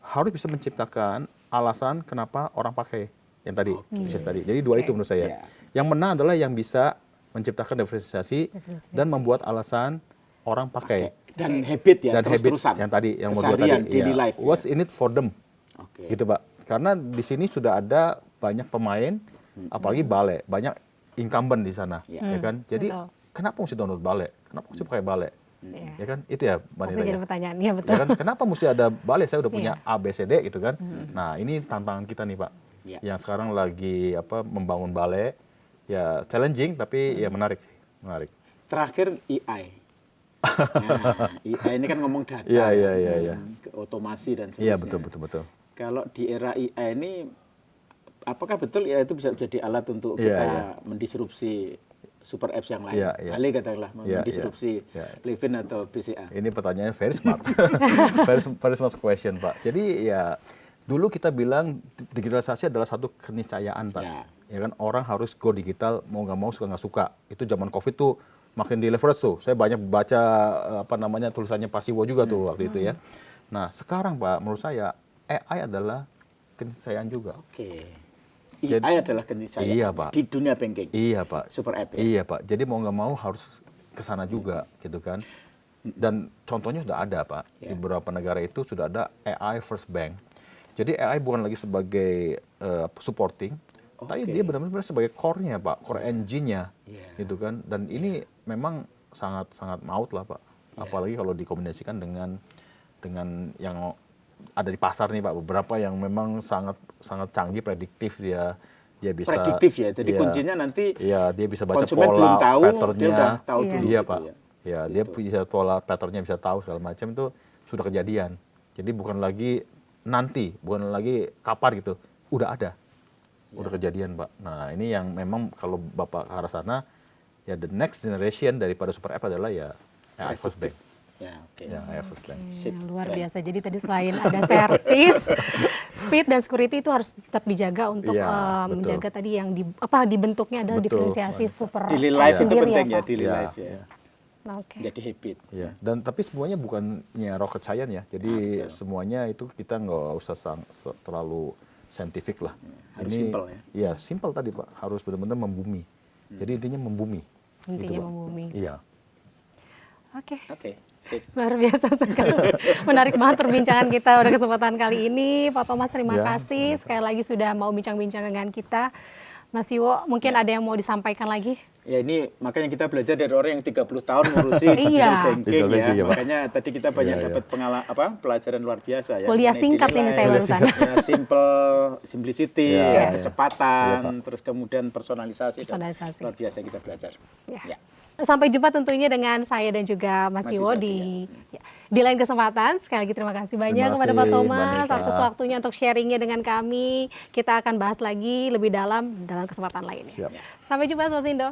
[SPEAKER 2] harus bisa menciptakan alasan kenapa orang pakai yang tadi, bisnis tadi. Jadi dua itu menurut saya.
[SPEAKER 3] Ya.
[SPEAKER 2] Yang menang adalah yang bisa menciptakan diferensiasi
[SPEAKER 1] Diferensiasi.
[SPEAKER 2] dan membuat alasan orang pakai.
[SPEAKER 3] Dan habit ya,
[SPEAKER 2] Dan habit
[SPEAKER 3] terus-terusan.
[SPEAKER 2] yang tadi, yang mau dua
[SPEAKER 3] Keseharian,
[SPEAKER 2] tadi.
[SPEAKER 3] daily
[SPEAKER 2] Iya.
[SPEAKER 3] life.
[SPEAKER 2] What's in it for them?
[SPEAKER 3] Oke.
[SPEAKER 2] Gitu Pak. Karena di sini sudah ada banyak pemain, apalagi balai, banyak incumbent di sana,
[SPEAKER 3] Ya.
[SPEAKER 2] ya kan? Jadi
[SPEAKER 1] betul.
[SPEAKER 2] kenapa mesti download balai? Kenapa mesti pakai balai?
[SPEAKER 1] Iya.
[SPEAKER 2] Ya kan? Itu ya, Mbak
[SPEAKER 1] Pasti
[SPEAKER 2] Nila,
[SPEAKER 1] jadi
[SPEAKER 2] ya?
[SPEAKER 1] pertanyaan. Iya betul.
[SPEAKER 2] Ya kan? Kenapa mesti ada balai? Saya udah punya
[SPEAKER 1] Iya.
[SPEAKER 2] A, B, C, D gitu kan. Nah, ini tantangan kita nih Pak.
[SPEAKER 3] Iya.
[SPEAKER 2] Yang sekarang lagi membangun balai. Ya challenging tapi ya menarik sih. Menarik.
[SPEAKER 3] Terakhir AI. Nah, AI ini kan ngomong data,
[SPEAKER 2] Iya,
[SPEAKER 3] ya,
[SPEAKER 2] iya, iya.
[SPEAKER 3] otomasi dan seterusnya.
[SPEAKER 2] Iya, betul.
[SPEAKER 3] Kalau di era AI ini, apakah betul ya itu bisa jadi alat untuk
[SPEAKER 2] Iya,
[SPEAKER 3] kita
[SPEAKER 2] iya.
[SPEAKER 3] mendisrupsi super apps yang lain?
[SPEAKER 2] Iya, iya.
[SPEAKER 3] Balai katakanlah,
[SPEAKER 2] Iya,
[SPEAKER 3] mendisrupsi
[SPEAKER 2] iya.
[SPEAKER 3] Livin atau BCA.
[SPEAKER 2] Ini pertanyaannya very smart. very smart question, Pak. Jadi ya dulu kita bilang digitalisasi adalah satu keniscayaan, Pak.
[SPEAKER 3] Ya.
[SPEAKER 2] Ya kan orang harus go digital mau nggak mau suka nggak suka. Itu zaman Covid tuh makin di leverage tuh. Saya banyak baca tulisannya Pak Siwo juga tuh waktu itu ya. Nah, sekarang Pak, menurut saya AI adalah keniscayaan juga.
[SPEAKER 3] Oke. AI adalah keniscayaan.
[SPEAKER 2] Iya, Pak.
[SPEAKER 3] Di dunia banking.
[SPEAKER 2] Iya, Pak.
[SPEAKER 3] Super app. Ya?
[SPEAKER 2] Iya, Pak. Jadi mau nggak mau harus ke sana juga, gitu kan. Dan contohnya sudah ada, Pak. Di beberapa negara itu sudah ada AI First Bank. Jadi AI bukan lagi sebagai supporting, tapi dia benar-benar sebagai core-nya, Pak. Core engine-nya, gitu kan. Dan ini memang sangat maut lah, Pak. Apalagi kalau dikombinasikan dengan yang ada di pasar nih, Pak. Beberapa yang memang sangat canggih, prediktif dia bisa
[SPEAKER 3] prediktif ya. Jadi kuncinya nanti
[SPEAKER 2] dia bisa baca
[SPEAKER 3] konsumen
[SPEAKER 2] pola
[SPEAKER 3] belum tahu,
[SPEAKER 2] patternnya.
[SPEAKER 3] dia udah tahu dulu.
[SPEAKER 2] Iya,
[SPEAKER 3] gitu
[SPEAKER 2] Pak. Ya, dia bisa pola patternnya, bisa tahu segala macam, itu sudah kejadian. Jadi bukan lagi nanti, bukan lagi kapan gitu. Udah ada. Udah kejadian, Pak. Nah, ini yang memang kalau Bapak ke arah sana, ya the next generation daripada super app adalah ya AI First Bank.
[SPEAKER 3] Ya, oke.
[SPEAKER 2] Ya, AI First Bank.
[SPEAKER 1] Luar biasa. Jadi tadi selain ada service, speed dan security itu harus tetap dijaga untuk menjaga tadi yang dibentuknya adalah diferensiasi super
[SPEAKER 3] Daily life itu
[SPEAKER 1] sendiri
[SPEAKER 3] penting
[SPEAKER 1] ya,
[SPEAKER 3] ya,
[SPEAKER 1] Pak.
[SPEAKER 3] daily life ya.
[SPEAKER 1] Oke.
[SPEAKER 3] Jadi habit.
[SPEAKER 2] Ya, dan tapi semuanya bukannya rocket science ya. Jadi semuanya itu kita nggak usah terlalu saintifik lah.
[SPEAKER 3] Harus simple ya.
[SPEAKER 2] Iya, simple tadi, Pak. Harus benar-benar membumi. Jadi intinya membumi.
[SPEAKER 1] Intinya
[SPEAKER 2] Pak.
[SPEAKER 1] membumi.
[SPEAKER 2] Iya.
[SPEAKER 1] Oke.
[SPEAKER 3] Sip.
[SPEAKER 1] Luar biasa sekali. Menarik banget perbincangan kita pada kesempatan kali ini. Pak Thomas, terima kasih sekali lagi sudah mau bincang-bincang dengan kita. Mas Siwo, mungkin ada yang mau disampaikan lagi?
[SPEAKER 3] Ya ini makanya kita belajar dari orang yang 30 tahun ngurusi digital banking ya. Makanya tadi kita banyak dapat pelajaran luar biasa ya.
[SPEAKER 1] Kuliah singkat ini saya barusan.
[SPEAKER 3] Ya, simplicity, kecepatan, terus kemudian personalisasi. Luar biasa kita belajar. Ya.
[SPEAKER 1] Sampai jumpa tentunya dengan saya dan juga Mas Siwo di lain kesempatan. Sekali lagi terima kasih banyak kepada Pak Thomas atas waktunya untuk sharingnya dengan kami. Kita akan bahas lagi lebih dalam kesempatan lainnya. Sampai jumpa, Sobat Indo.